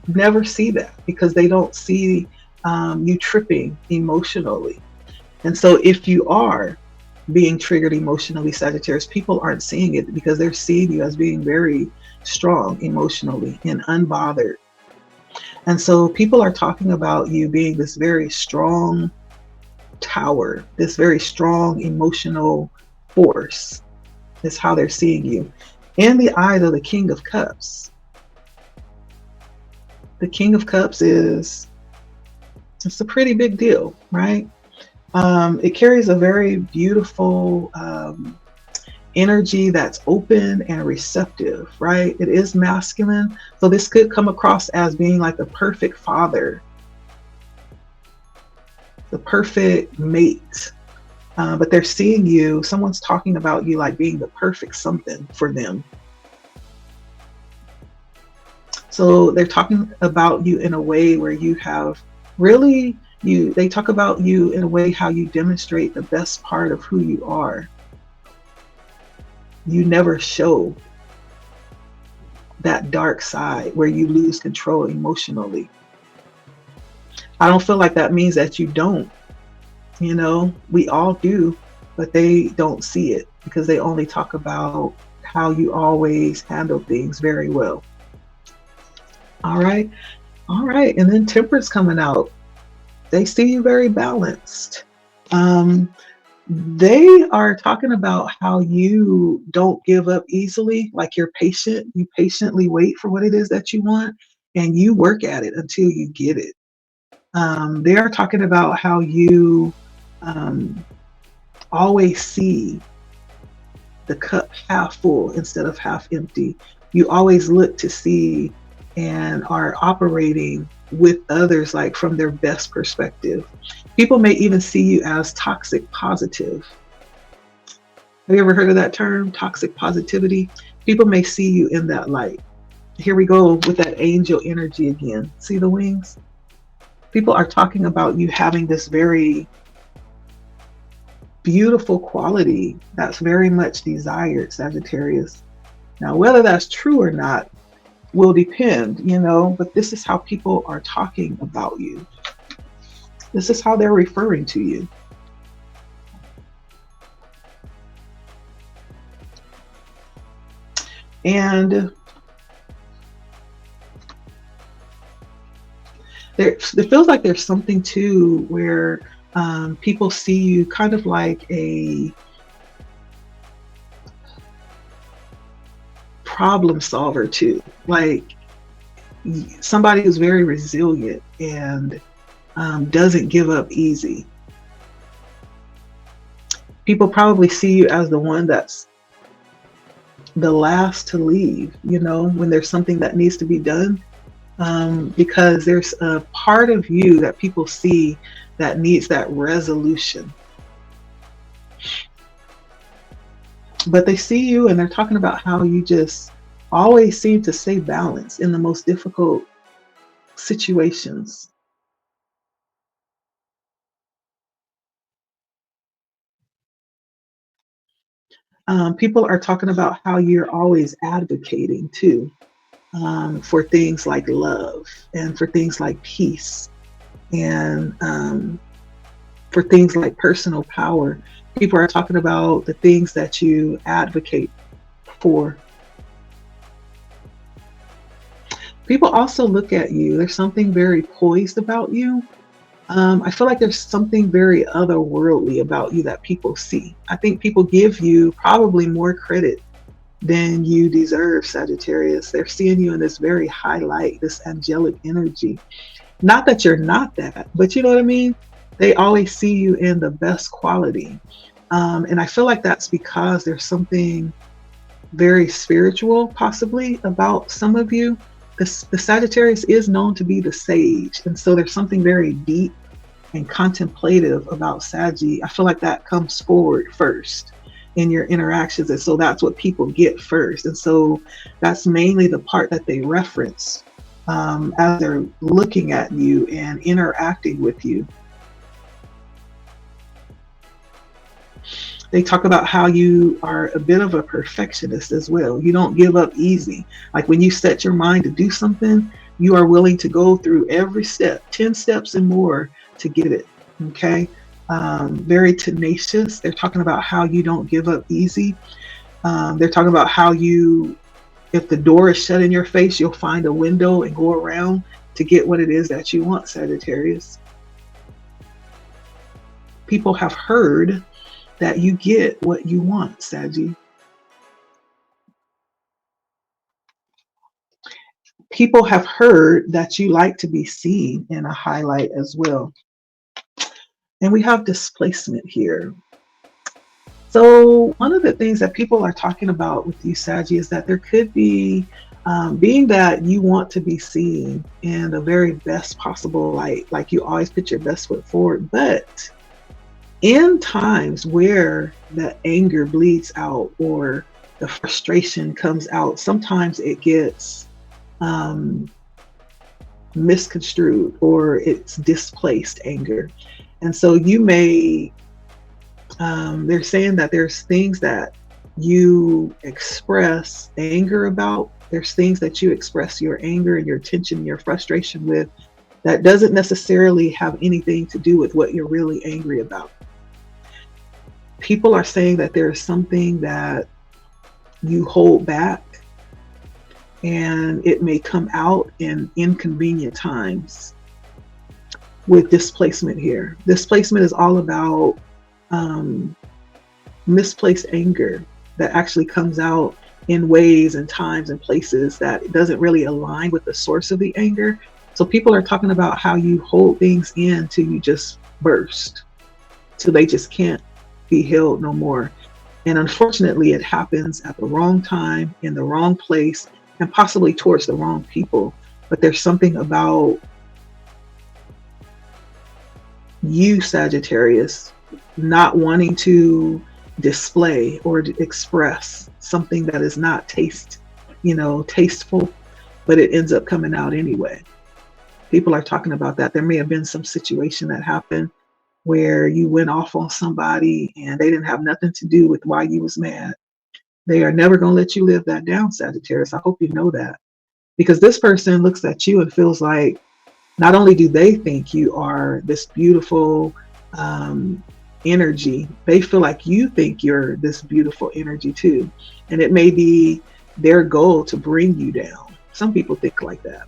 never see that because they don't see you tripping emotionally. And so if you are being triggered emotionally, Sagittarius, people aren't seeing it because they're seeing you as being very strong emotionally and unbothered. And so people are talking about you being this very strong tower, this very strong emotional force is how they're seeing you. In the eyes of the King of Cups, the King of Cups it's a pretty big deal, right? It carries a very beautiful energy that's open and receptive, right? It is masculine. So this could come across as being like the perfect father, the perfect mate. But they're seeing you, someone's talking about you like being the perfect something for them. So they're talking about you in a way where you have really, they talk about you in a way how you demonstrate the best part of who you are. You never show that dark side where you lose control emotionally. I don't feel like that means that you don't. We all do, but they don't see it because they only talk about how you always handle things very well. All right. All right. And then Temperance coming out. They see you very balanced. They are talking about how you don't give up easily, like you're patient. You patiently wait for what it is that you want and you work at it until you get it. They are talking about how you always see the cup half full instead of half empty. You always look to see and are operating with others like from their best perspective. People may even see you as toxic positive. Have you ever heard of that term, toxic positivity? People may see you in that light. Here we go with that angel energy again. See the wings? People are talking about you having this very beautiful quality that's very much desired, Sagittarius. Now, whether that's true or not will depend, but this is how people are talking about you. This is how they're referring to you. And it feels like there's something too where people see you kind of like a problem solver too, like somebody who's very resilient and doesn't give up easy. People probably see you as the one that's the last to leave, when there's something that needs to be done, because there's a part of you that people see that needs that resolution. But they see you and they're talking about how you just always seem to stay balanced in the most difficult situations. People are talking about how you're always advocating too, for things like love and for things like peace and for things like personal power. People are talking about the things that you advocate for. People also look at you. There's something very poised about you. I feel like there's something very otherworldly about you that people see. I think people give you probably more credit than you deserve, Sagittarius. They're seeing you in this very high light, this angelic energy. Not that you're not that, but you know what I mean? They always see you in the best quality. And I feel like that's because there's something very spiritual, possibly, about some of you. The Sagittarius is known to be the sage. And so there's something very deep and contemplative about Saggie. I feel like that comes forward first in your interactions. And so that's what people get first. And so that's mainly the part that they reference as they're looking at you and interacting with you. They talk about how you are a bit of a perfectionist as well. You don't give up easy. Like when you set your mind to do something, you are willing to go through every step, 10 steps and more to get it. Okay. Very tenacious. They're talking about how you don't give up easy. They're talking about how you, if the door is shut in your face, you'll find a window and go around to get what it is that you want, Sagittarius. People have heard that you get what you want, Saggie. People have heard that you like to be seen in a highlight as well. And we have displacement here. So one of the things that people are talking about with you, Saggie, is that there could be, being that you want to be seen in the very best possible light, like you always put your best foot forward, but in times where the anger bleeds out or the frustration comes out, sometimes it gets misconstrued or it's displaced anger. And so you may, they're saying that there's things that you express anger about. There's things that you express your anger and your tension, your frustration with that doesn't necessarily have anything to do with what you're really angry about. People are saying that there's something that you hold back and it may come out in inconvenient times with displacement here. Displacement is all about misplaced anger that actually comes out in ways and times and places that it doesn't really align with the source of the anger. So people are talking about how you hold things in till you just burst, till they just can't be held no more. And unfortunately, it happens at the wrong time, in the wrong place, and possibly towards the wrong people. But there's something about you, Sagittarius, not wanting to display or to express something that is not tasteful, but it ends up coming out anyway. People are talking about that. There may have been some situation that happened where you went off on somebody and they didn't have nothing to do with why you was mad. They are never going to let you live that down, Sagittarius. I hope you know that. Because this person looks at you and feels like not only do they think you are this beautiful energy, they feel like you think you're this beautiful energy too. And it may be their goal to bring you down. Some people think like that.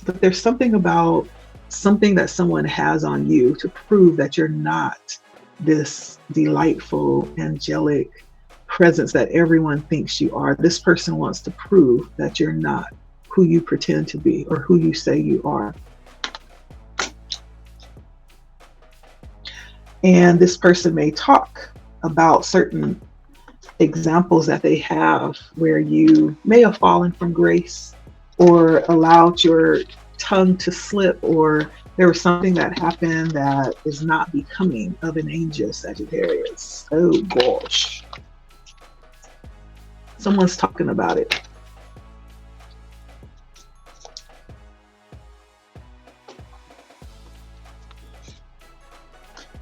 But there's something about something that someone has on you to prove that you're not this delightful, angelic presence that everyone thinks you are. This person wants to prove that you're not who you pretend to be or who you say you are. And this person may talk about certain examples that they have where you may have fallen from grace or allowed your tongue to slip, or there was something that happened that is not becoming of an angel, Sagittarius. Oh gosh. Someone's talking about it.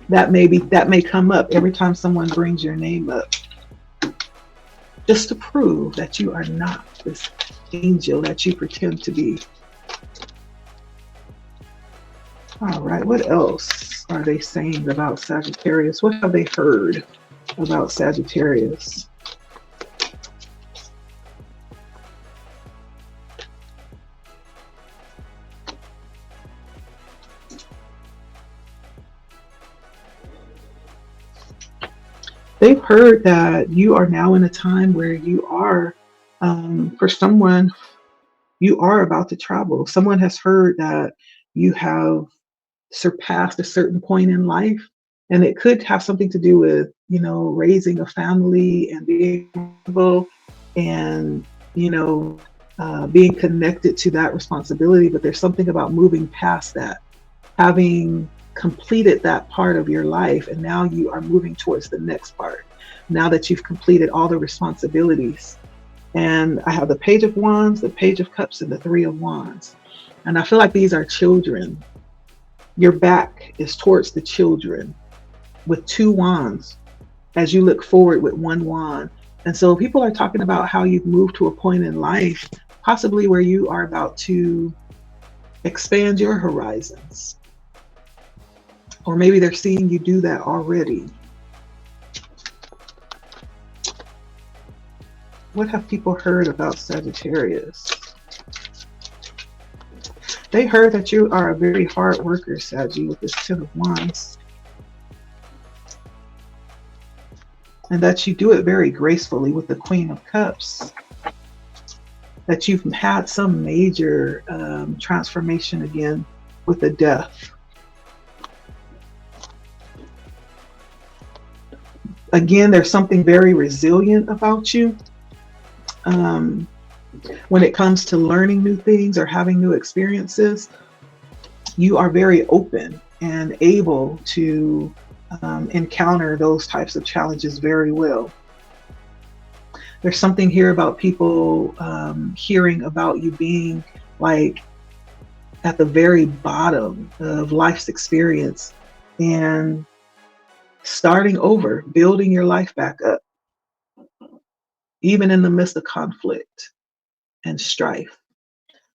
That may come up every time someone brings your name up. just to prove that you are not this angel that you pretend to be. All right, what else are they saying about Sagittarius? What have they heard about Sagittarius? They've heard that you are now in a time where you are, for someone, you are about to travel. Someone has heard that you have surpassed a certain point in life, and it could have something to do with, raising a family and being responsible and, being connected to that responsibility. But there's something about moving past that, having completed that part of your life, and now you are moving towards the next part. Now that you've completed all the responsibilities. And I have the Page of Wands, the Page of Cups, and the Three of Wands. And I feel like these are children. Your back is towards the children with two wands as you look forward with one wand. And so people are talking about how you've moved to a point in life, possibly where you are about to expand your horizons. Or maybe they're seeing you do that already. What have people heard about Sagittarius? They heard that you are a very hard worker, Saggie, with this Ten of Wands. And that you do it very gracefully with the Queen of Cups. That you've had some major transformation again with the Death. Again, there's something very resilient about you. When it comes to learning new things or having new experiences, you are very open and able to encounter those types of challenges very well. There's something here about people hearing about you being like at the very bottom of life's experience and starting over, building your life back up, even in the midst of conflict and strife.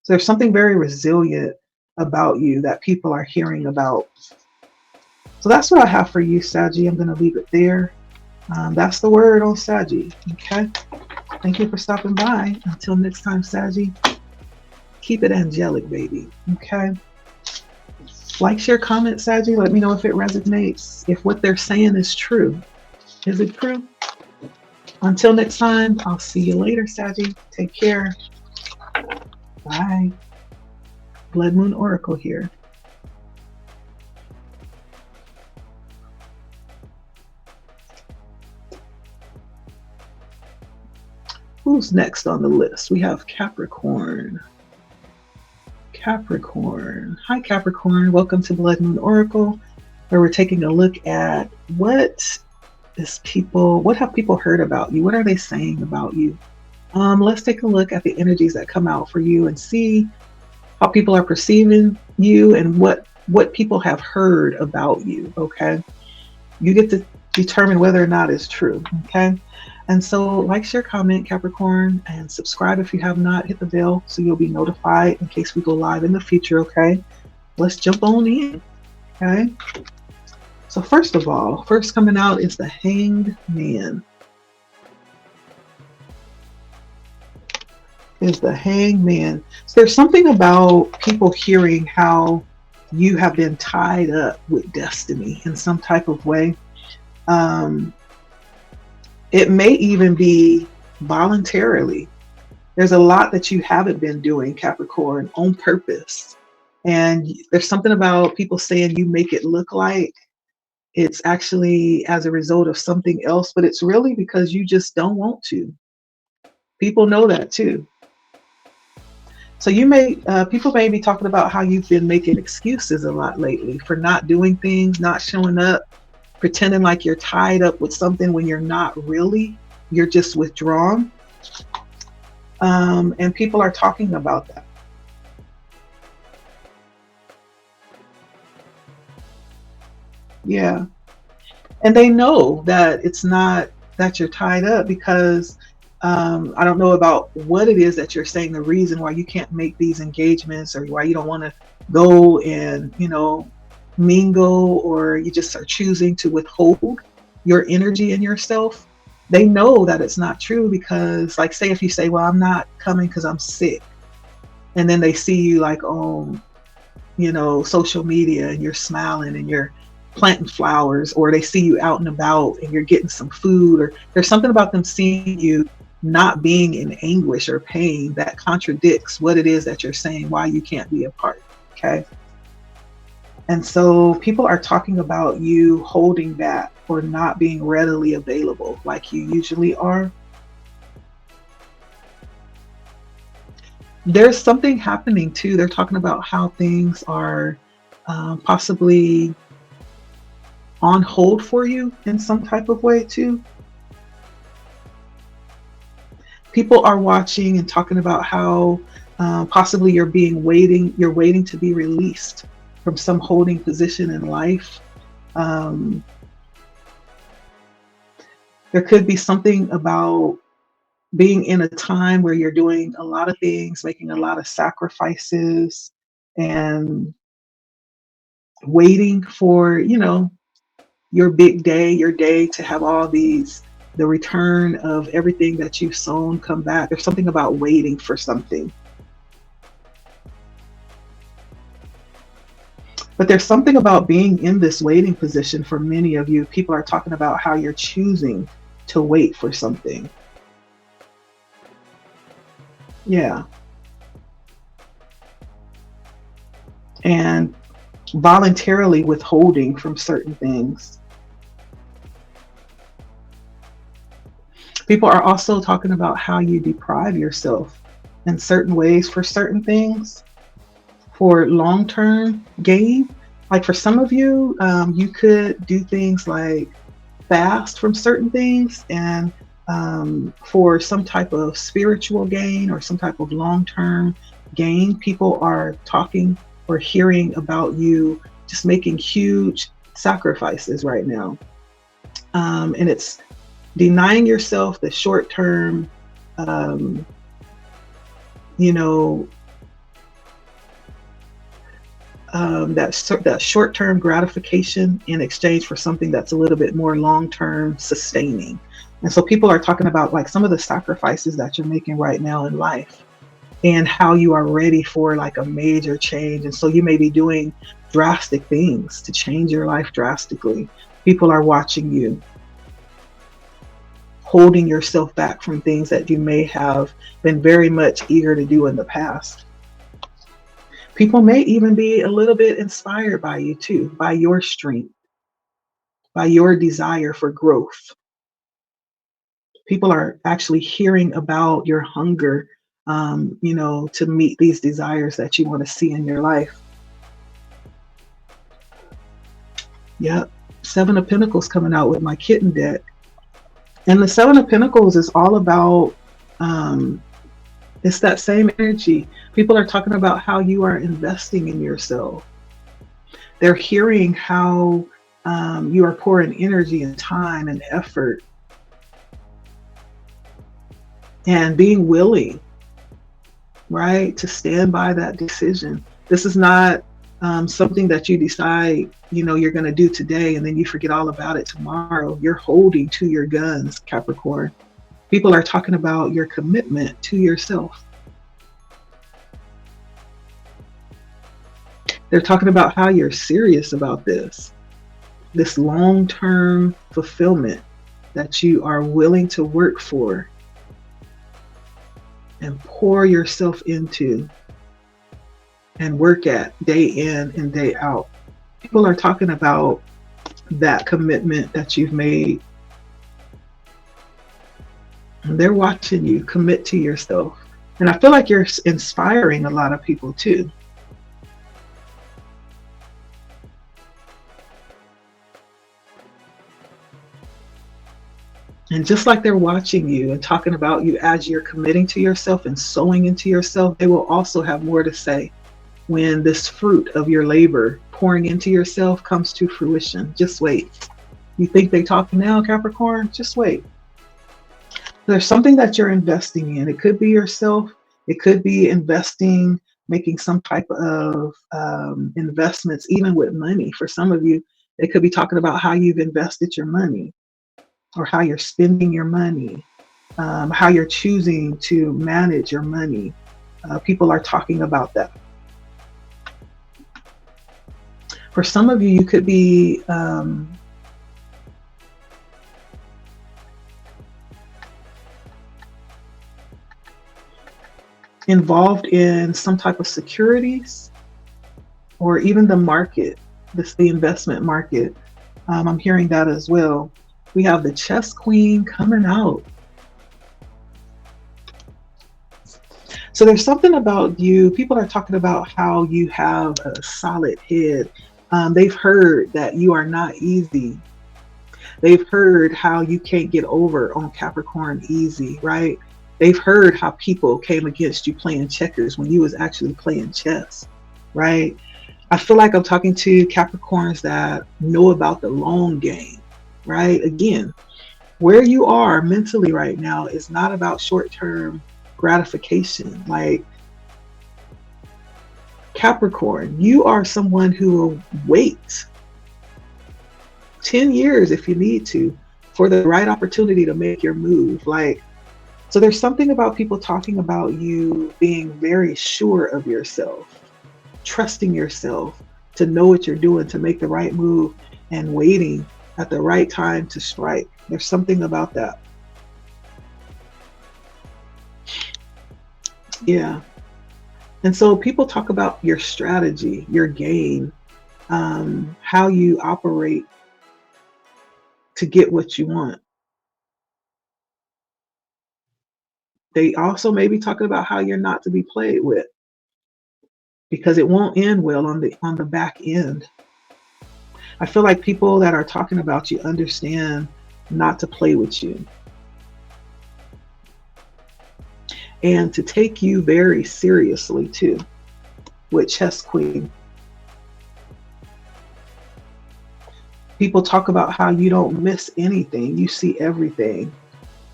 So there's something very resilient about you that people are hearing about. So that's what I have for you, Saggie. I'm going to leave it there. That's the word on Saggie. Okay. Thank you for stopping by. Until next time, Saggie, keep it angelic, baby. Okay. Like, share, comment, Saggie. Let me know if it resonates. If what they're saying is true. Is it true? Until next time, I'll see you later, Saggie. Take care. Bye. Blood Moon Oracle here. Who's next on the list? We have Capricorn. Capricorn. Hi, Capricorn. Welcome to Blood Moon Oracle, where we're taking a look at what have people heard about you? What are they saying about you? Let's take a look at the energies that come out for you and see how people are perceiving you and what people have heard about you. Okay. You get to determine whether or not it's true. Okay. And so like, share, comment, Capricorn, and subscribe if you have not. Hit the bell so you'll be notified in case we go live in the future. Okay. Let's jump on in. Okay. So first of all, first coming out is the Hanged Man. Is the Hanged Man. So there's something about people hearing how you have been tied up with destiny in some type of way. It may even be voluntarily. There's a lot that you haven't been doing, Capricorn, on purpose. And there's something about people saying you make it look like it's actually as a result of something else, but it's really because you just don't want to. People know that too. So people may be talking about how you've been making excuses a lot lately for not doing things, not showing up, pretending like you're tied up with something when you're not really. You're just withdrawn. And people are talking about that. Yeah. And they know that it's not that you're tied up because I don't know about what it is that you're saying, the reason why you can't make these engagements or why you don't want to go and, mingle, or you just are choosing to withhold your energy and yourself. They know that it's not true because, like, say if you say, well, I'm not coming because I'm sick. And then they see you like on, social media, and you're smiling and you're planting flowers, or they see you out and about and you're getting some food, or there's something about them seeing you not being in anguish or pain that contradicts what it is that you're saying, why you can't be a part. Okay. And so people are talking about you holding back or not being readily available like you usually are. There's something happening too. They're talking about how things are possibly on hold for you in some type of way too. People are watching and talking about how possibly you're waiting to be released from some holding position in life. There could be something about being in a time where you're doing a lot of things, making a lot of sacrifices, and waiting for, your big day, your day to have all the return of everything that you've sown come back. There's something about waiting for something. But there's something about being in this waiting position for many of you. People are talking about how you're choosing to wait for something. Yeah. And voluntarily withholding from certain things. People are also talking about how you deprive yourself in certain ways for certain things for long-term gain. Like for some of you, you could do things like fast from certain things, and for some type of spiritual gain or some type of long-term gain. People are talking or hearing about you just making huge sacrifices right now. And it's denying yourself the short-term, that short-term gratification in exchange for something that's a little bit more long-term sustaining. And so people are talking about like some of the sacrifices that you're making right now in life and how you are ready for like a major change. And so you may be doing drastic things to change your life drastically. People are watching you, holding yourself back from things that you may have been very much eager to do in the past. People may even be a little bit inspired by you too, by your strength, by your desire for growth. People are actually hearing about your hunger, to meet these desires that you want to see in your life. Yep. Seven of Pentacles coming out with my kitten deck. And the Seven of Pentacles is all about, it's that same energy. People are talking about how you are investing in yourself. They're hearing how you are pouring energy and time and effort and being willing, right, to stand by that decision. This is not something that you decide, you're going to do today and then you forget all about it tomorrow. You're holding to your guns, Capricorn. People are talking about your commitment to yourself. They're talking about how you're serious about this long-term fulfillment that you are willing to work for and pour yourself into and work at day in and day out. People are talking about that commitment that you've made. And they're watching you commit to yourself. And I feel like you're inspiring a lot of people too. And just like they're watching you and talking about you as you're committing to yourself and sowing into yourself, they will also have more to say when this fruit of your labor pouring into yourself comes to fruition. Just wait. You think they talk now, Capricorn? Just wait. There's something that you're investing in. It could be yourself. It could be investing, making some type of investments, even with money. For some of you, they could be talking about how you've invested your money or how you're spending your money, how you're choosing to manage your money. People are talking about that. For some of you, you could be involved in some type of securities or even the market, the investment market. I'm hearing that as well. We have the chess queen coming out. So there's something about you. People are talking about how you have a solid head. They've heard that you are not easy. They've heard how you can't get over on Capricorn easy, right? They've heard how people came against you playing checkers when you was actually playing chess, right? I feel like I'm talking to Capricorns that know about the long game, right? Again, where you are mentally right now is not about short-term gratification. Like Capricorn, you are someone who will wait 10 years if you need to for the right opportunity to make your move. Like, so there's something about people talking about you being very sure of yourself, trusting yourself to know what you're doing, to make the right move, and waiting at the right time to strike. There's something about that. Yeah. And so people talk about your strategy, your game, how you operate to get what you want. They also may be talking about how you're not to be played with because it won't end well on the back end. I feel like people that are talking about you understand not to play with you and to take you very seriously too with Chess Queen. People talk about how you don't miss anything. You see everything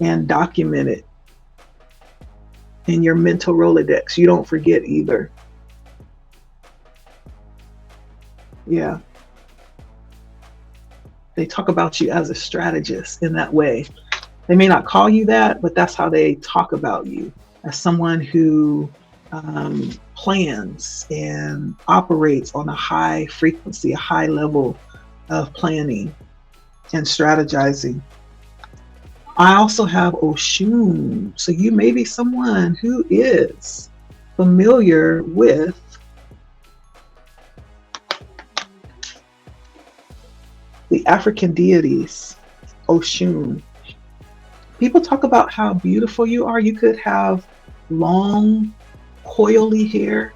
and document it in your mental Rolodex. You don't forget either. Yeah. They talk about you as a strategist in that way. They may not call you that, but that's how they talk about you, as someone who plans and operates on a high frequency, a high level of planning and strategizing. I also have Oshun. So you may be someone who is familiar with the African deities, Oshun. People talk about how beautiful you are. You could have long, coily hair.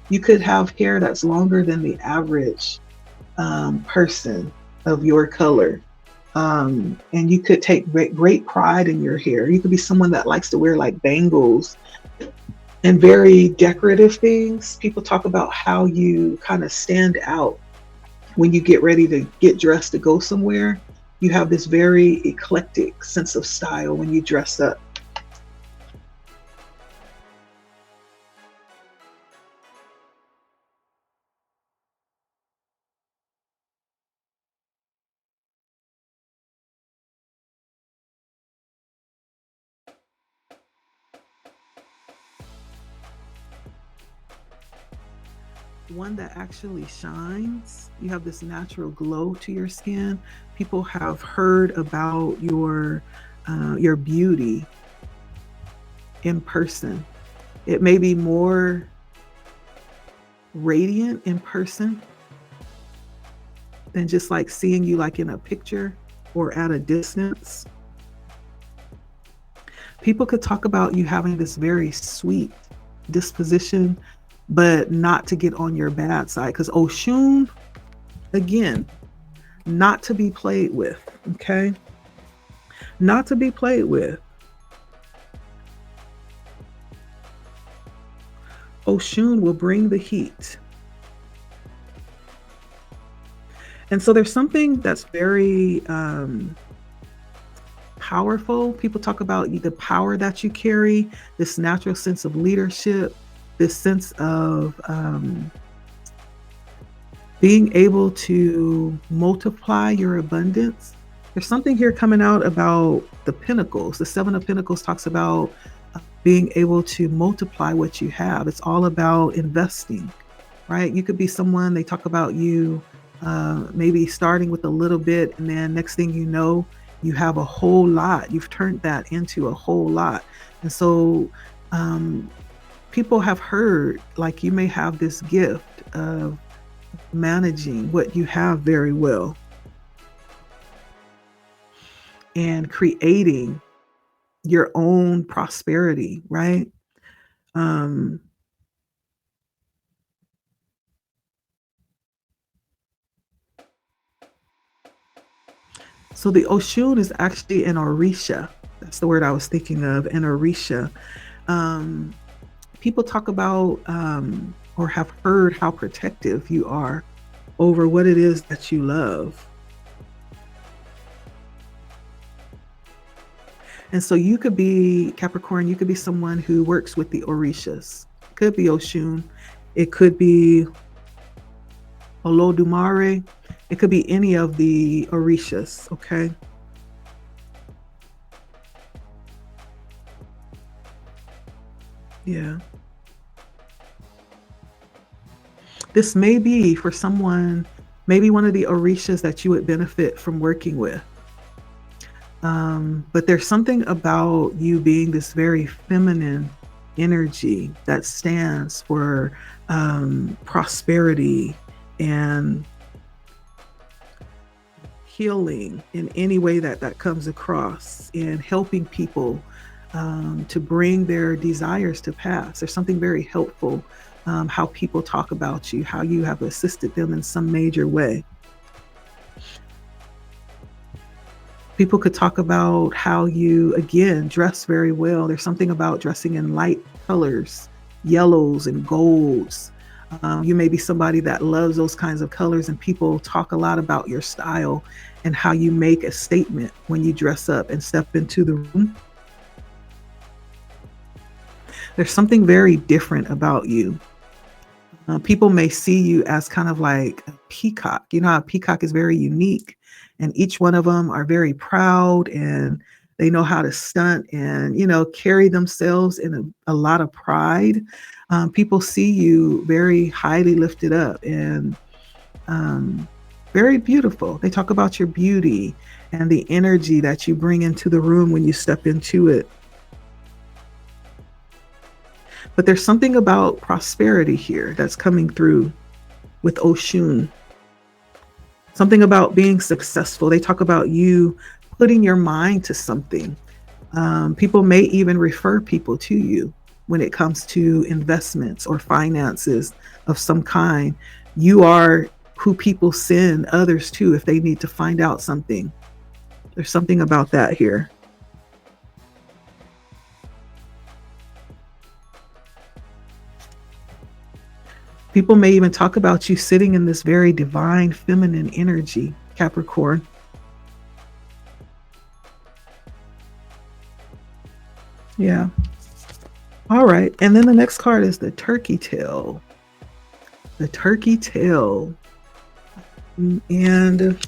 You could have hair that's longer than the average person of your color. And you could take great pride in your hair. You could be someone that likes to wear like bangles and very decorative things. People talk about how you kind of stand out when you get ready to get dressed to go somewhere. You have this very eclectic sense of style when you dress up. One that actually shines. You have this natural glow to your skin. People have heard about your beauty in person. It may be more radiant in person than just like seeing you like in a picture or at a distance. People could talk about you having this very sweet disposition, but not to get on your bad side. Because Oshun, again, not to be played with, okay? Not to be played with. Oshun will bring the heat. And so there's something that's very powerful. People talk about the power that you carry, this natural sense of leadership, this sense of being able to multiply your abundance. There's something here coming out about the Pentacles. The Seven of Pentacles talks about being able to multiply what you have. It's all about investing, right? You could be someone, they talk about you maybe starting with a little bit, and then next thing you know, you have a whole lot. You've turned that into a whole lot. And so people have heard, like, you may have this gift of managing what you have very well and creating your own prosperity, right? So the Oshun is actually an Orisha. That's the word I was thinking of, an Orisha. People talk about or have heard how protective you are over what it is that you love. And so you could be, Capricorn, you could be someone who works with the Orishas. It could be Oshun. It could be Olodumare. It could be any of the Orishas, okay? Yeah. This may be for someone, maybe one of the Orishas that you would benefit from working with. But there's something about you being this very feminine energy that stands for prosperity and healing in any way that comes across, and helping people to bring their desires to pass. There's something very helpful how people talk about you, how you have assisted them in some major way. People could talk about how you, again, dress very well. There's something about dressing in light colors, yellows and golds. You may be somebody that loves those kinds of colors, and people talk a lot about your style and how you make a statement when you dress up and step into the room. There's something very different about you. People may see you as kind of like a peacock. You know how a peacock is very unique, and each one of them are very proud, and they know how to stunt and, carry themselves in a lot of pride. People see you very highly lifted up and very beautiful. They talk about your beauty and the energy that you bring into the room when you step into it. But there's something about prosperity here that's coming through with Oshun. Something about being successful. They talk about you putting your mind to something. People may even refer people to you when it comes to investments or finances of some kind. You are who people send others to if they need to find out something. There's something about that here. People may even talk about you sitting in this very divine feminine energy, Capricorn. Yeah. All right. And then the next card is the turkey tail. The turkey tail. And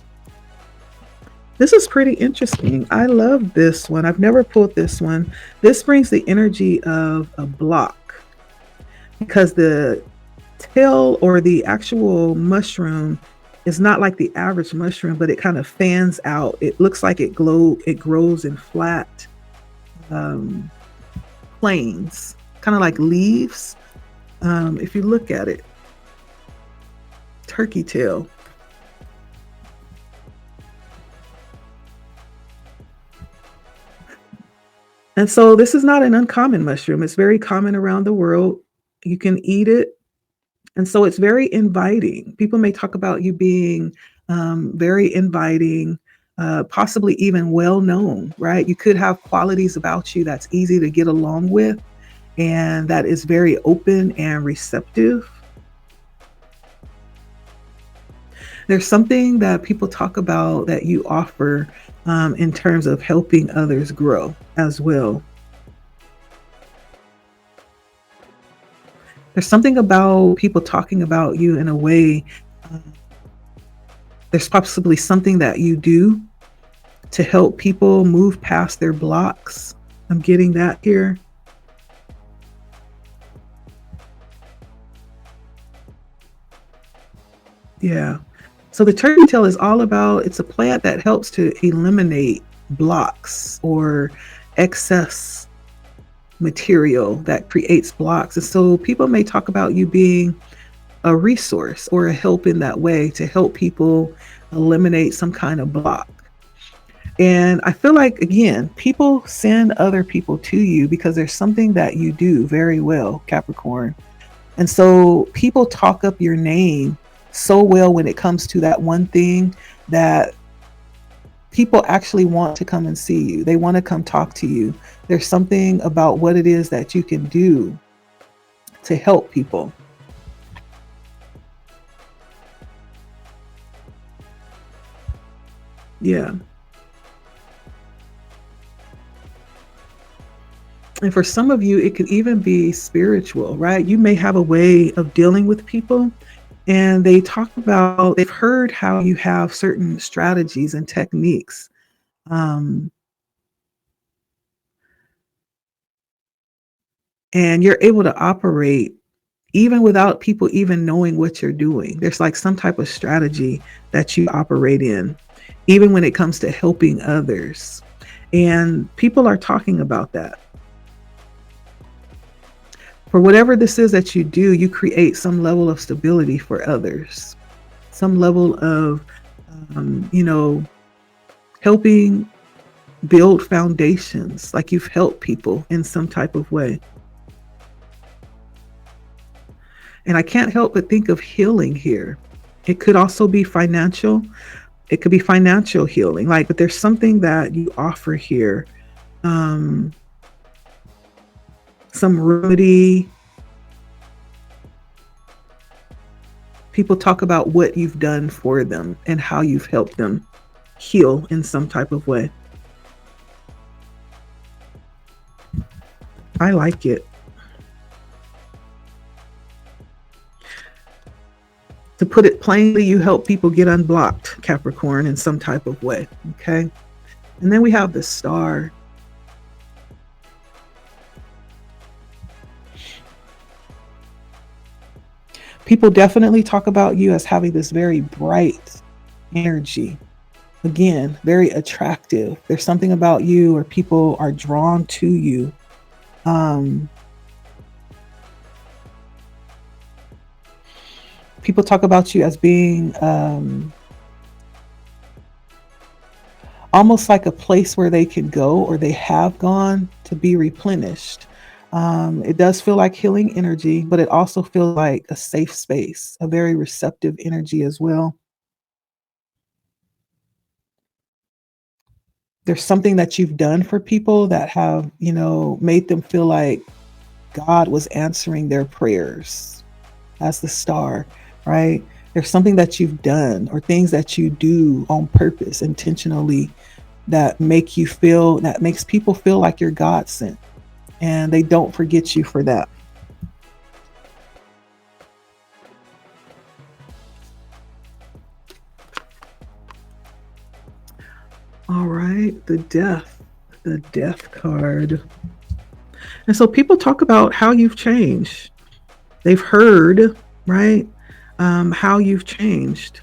this is pretty interesting. I love this one. I've never pulled this one. This brings the energy of a block, because the tail, or the actual mushroom, is not like the average mushroom, but it kind of fans out. It looks like it grows in flat planes, kind of like leaves. If you look at it, turkey tail. And so this is not an uncommon mushroom. It's very common around the world. You can eat it. And so it's very inviting. People may talk about you being very inviting, possibly even well known, right? You could have qualities about you that's easy to get along with, and that is very open and receptive. There's something that people talk about that you offer in terms of helping others grow as well. There's something about people talking about you in a way. Uh, there's possibly something that you do to help people move past their blocks. I'm getting that here. Yeah. So the turkey tail is all about, it's a plant that helps to eliminate blocks or excess material that creates blocks. And so people may talk about you being a resource or a help in that way to help people eliminate some kind of block. And I feel like, again, people send other people to you because there's something that you do very well, Capricorn. And so people talk up your name so well when it comes to that one thing that people actually want to come and see you. They want to come talk to you. There's something about what it is that you can do to help people. Yeah. And for some of you, it could even be spiritual, right? You may have a way of dealing with people, and they talk about, they've heard how you have certain strategies and techniques. Um, and you're able to operate even without people even knowing what you're doing. There's like some type of strategy that you operate in, even when it comes to helping others. And people are talking about that. For whatever this is that you do, you create some level of stability for others, some level of, you know, helping build foundations, like you've helped people in some type of way. And I can't help but think of healing here. It could also be financial. It could be financial healing, like, but there's something that you offer here. Um, some remedy. People talk about what you've done for them and how you've helped them heal in some type of way. I like it. To put it plainly, you help people get unblocked, Capricorn, in some type of way. Okay. And then we have the star. People definitely talk about you as having this very bright energy. Again, very attractive. There's something about you where people are drawn to you. People talk about you as being almost like a place where they can go or they have gone to be replenished. It does feel like healing energy, but it also feels like a safe space, a very receptive energy as well. There's something that you've done for people that have, made them feel like God was answering their prayers as the star, right? There's something that you've done or things that you do on purpose, intentionally, that makes people feel like you're God sent, and they don't forget you for that. All right, the death card. And so people talk about how you've changed. They've heard, right, how you've changed.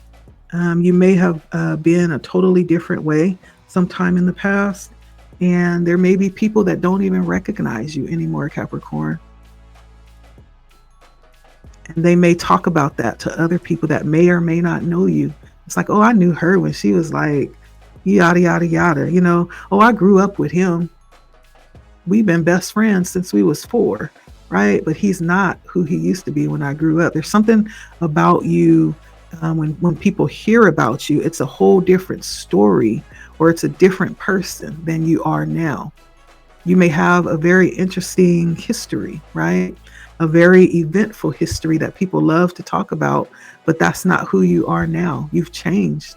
You may have been a totally different way sometime in the past, and there may be people that don't even recognize you anymore, Capricorn. And they may talk about that to other people that may or may not know you. It's like, oh, I knew her when she was like, yada, yada, yada. Oh, I grew up with him. We've been best friends since we was 4, right? But he's not who he used to be when I grew up. There's something about you when people hear about you, it's a whole different story, or it's a different person than you are now. You may have a very interesting history, right? a very eventful history that people love to talk about, but that's not who you are now. You've changed.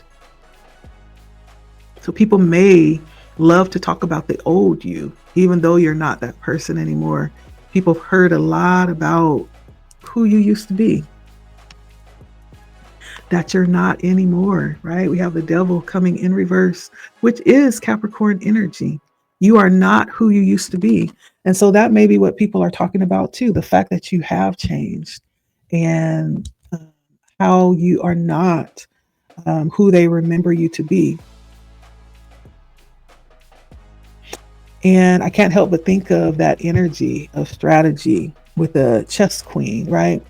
So people may love to talk about the old you, even though you're not that person anymore. People have heard a lot about who you used to be, that you're not anymore, right? We have the devil coming in reverse, which is Capricorn energy. You are not who you used to be. And so that may be what people are talking about too, the fact that you have changed and how you are not who they remember you to be. And I can't help but think of that energy of strategy with the chess queen, right?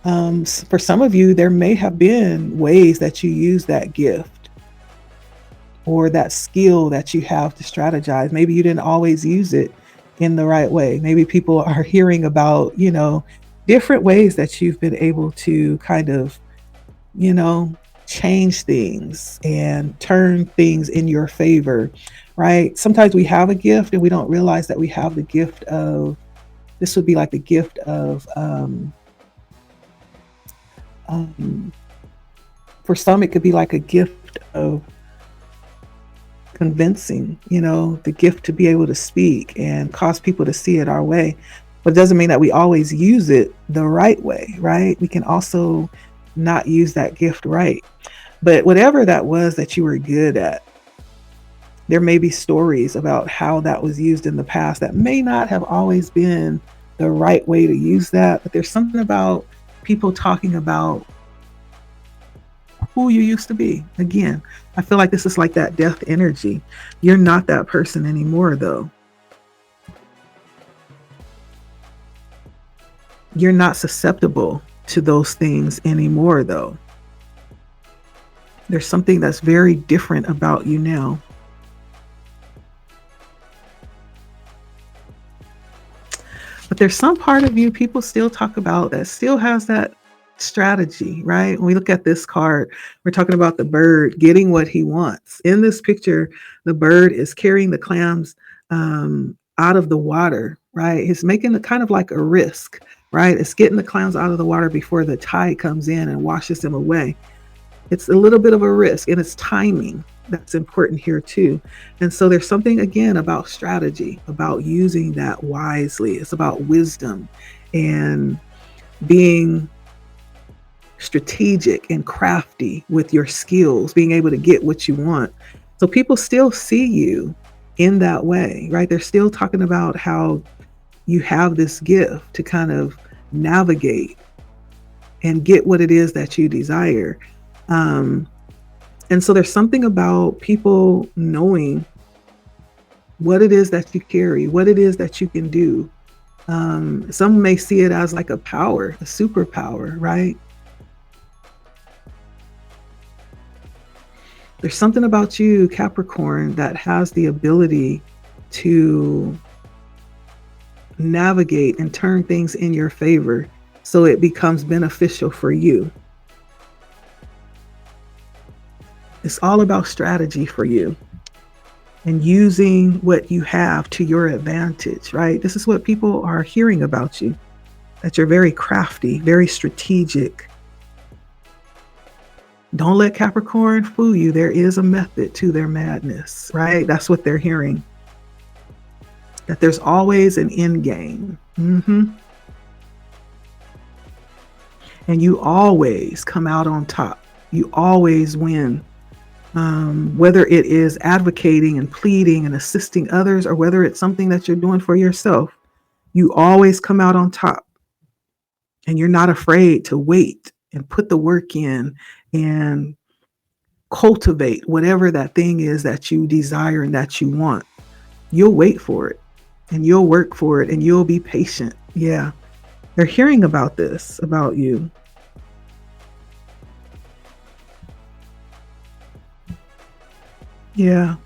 For some of you, there may have been ways that you use that gift or that skill that you have to strategize. Maybe you didn't always use it in the right way. Maybe people are hearing about, different ways that you've been able to kind of, change things and turn things in your favor, right? Sometimes we have a gift and we don't realize that we have the gift of, this would be like the gift of, for some, it could be like a gift of convincing, the gift to be able to speak and cause people to see it our way. But it doesn't mean that we always use it the right way, right? We can also not use that gift right. But whatever that was that you were good at, there may be stories about how that was used in the past that may not have always been the right way to use that. But there's something about people talking about who you used to be. Again, I feel like this is like that death energy. You're not that person anymore, though. You're not susceptible to those things anymore, though. There's something that's very different about you now. But there's some part of you people still talk about that still has that strategy, right? When we look at this card, we're talking about the bird getting what he wants. In this picture, the bird is carrying the clams out of the water, right? It's making a kind of like a risk, right? It's getting the clams out of the water before the tide comes in and washes them away. It's a little bit of a risk, and it's timing that's important here too. And so there's something again about strategy, about using that wisely. It's about wisdom and being strategic and crafty with your skills, being able to get what you want. So people still see you in that way, right? They're still talking about how you have this gift to kind of navigate and get what it is that you desire. And so there's something about people knowing what it is that you carry, what it is that you can do. Some may see it as like a power, a superpower, right? There's something about you, Capricorn, that has the ability to navigate and turn things in your favor so it becomes beneficial for you. It's all about strategy for you and using what you have to your advantage, right? This is what people are hearing about you, that you're very crafty, very strategic. Don't let Capricorn fool you. There is a method to their madness, right? That's what they're hearing. That there's always an end game. And you always come out on top. You always win. Whether it is advocating and pleading and assisting others, or whether it's something that you're doing for yourself, you always come out on top. And you're not afraid to wait and put the work in and cultivate whatever that thing is that you desire and that you want. You'll wait for it and you'll work for it and you'll be patient. Yeah. They're hearing about this, about you. Yeah.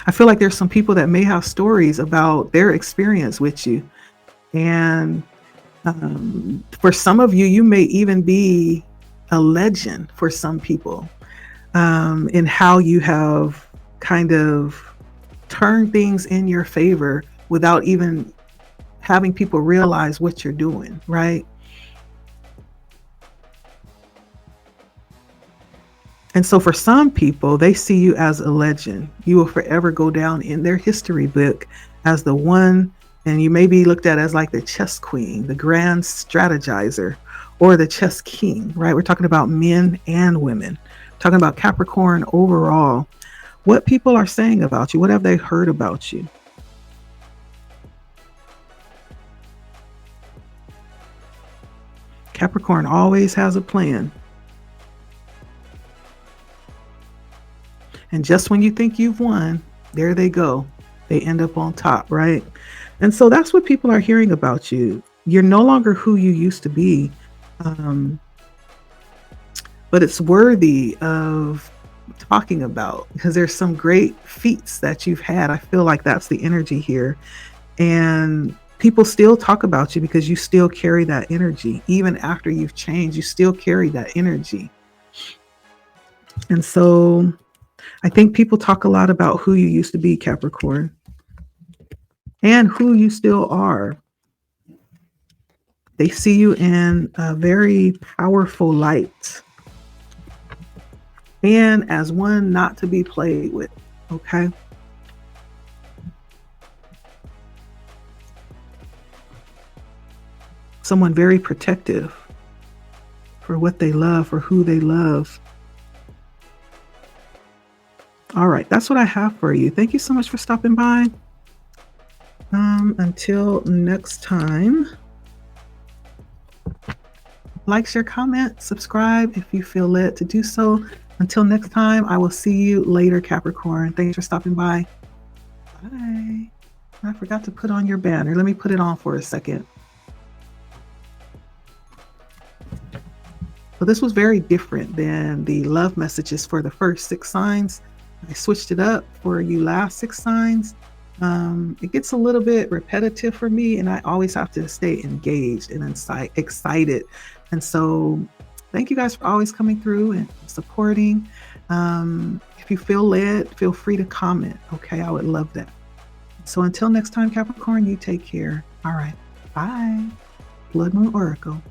I feel like there's some people that may have stories about their experience with you. And for some of you, you may even be a legend for some people in how you have kind of turned things in your favor without even having people realize what you're doing, right? And so for some people, they see you as a legend. You will forever go down in their history book as the one, and you may be looked at as like the chess queen, the grand strategizer, or the chess king, right? We're talking about men and women, talking about Capricorn overall. What people are saying about you, what have they heard about you? Capricorn always has a plan. And just when you think you've won, there they go. They end up on top, right? And so that's what people are hearing about you. You're no longer who you used to be, but it's worthy of talking about because there's some great feats that you've had. I feel like that's the energy here. And people still talk about you because you still carry that energy. Even after you've changed, you still carry that energy. And so I think people talk a lot about who you used to be, Capricorn, and who you still are. They see you in a very powerful light and as one not to be played with, okay? Someone very protective for what they love, for who they love. All right, that's what I have for you. Thank you so much for stopping by. Until next time, like, share, comment, subscribe if you feel led to do so. Until next time, I will see you later, Capricorn. Thanks for stopping by. Bye. I forgot to put on your banner. Let me put it on for a second. So this was very different than the love messages for the first 6 signs. I switched it up for you last 6 signs. It gets a little bit repetitive for me, and I always have to stay engaged and excited. And so thank you guys for always coming through and supporting. If you feel led, feel free to comment. Okay, I would love that. So until next time, Capricorn, you take care. All right, bye. Blood Moon Oracle.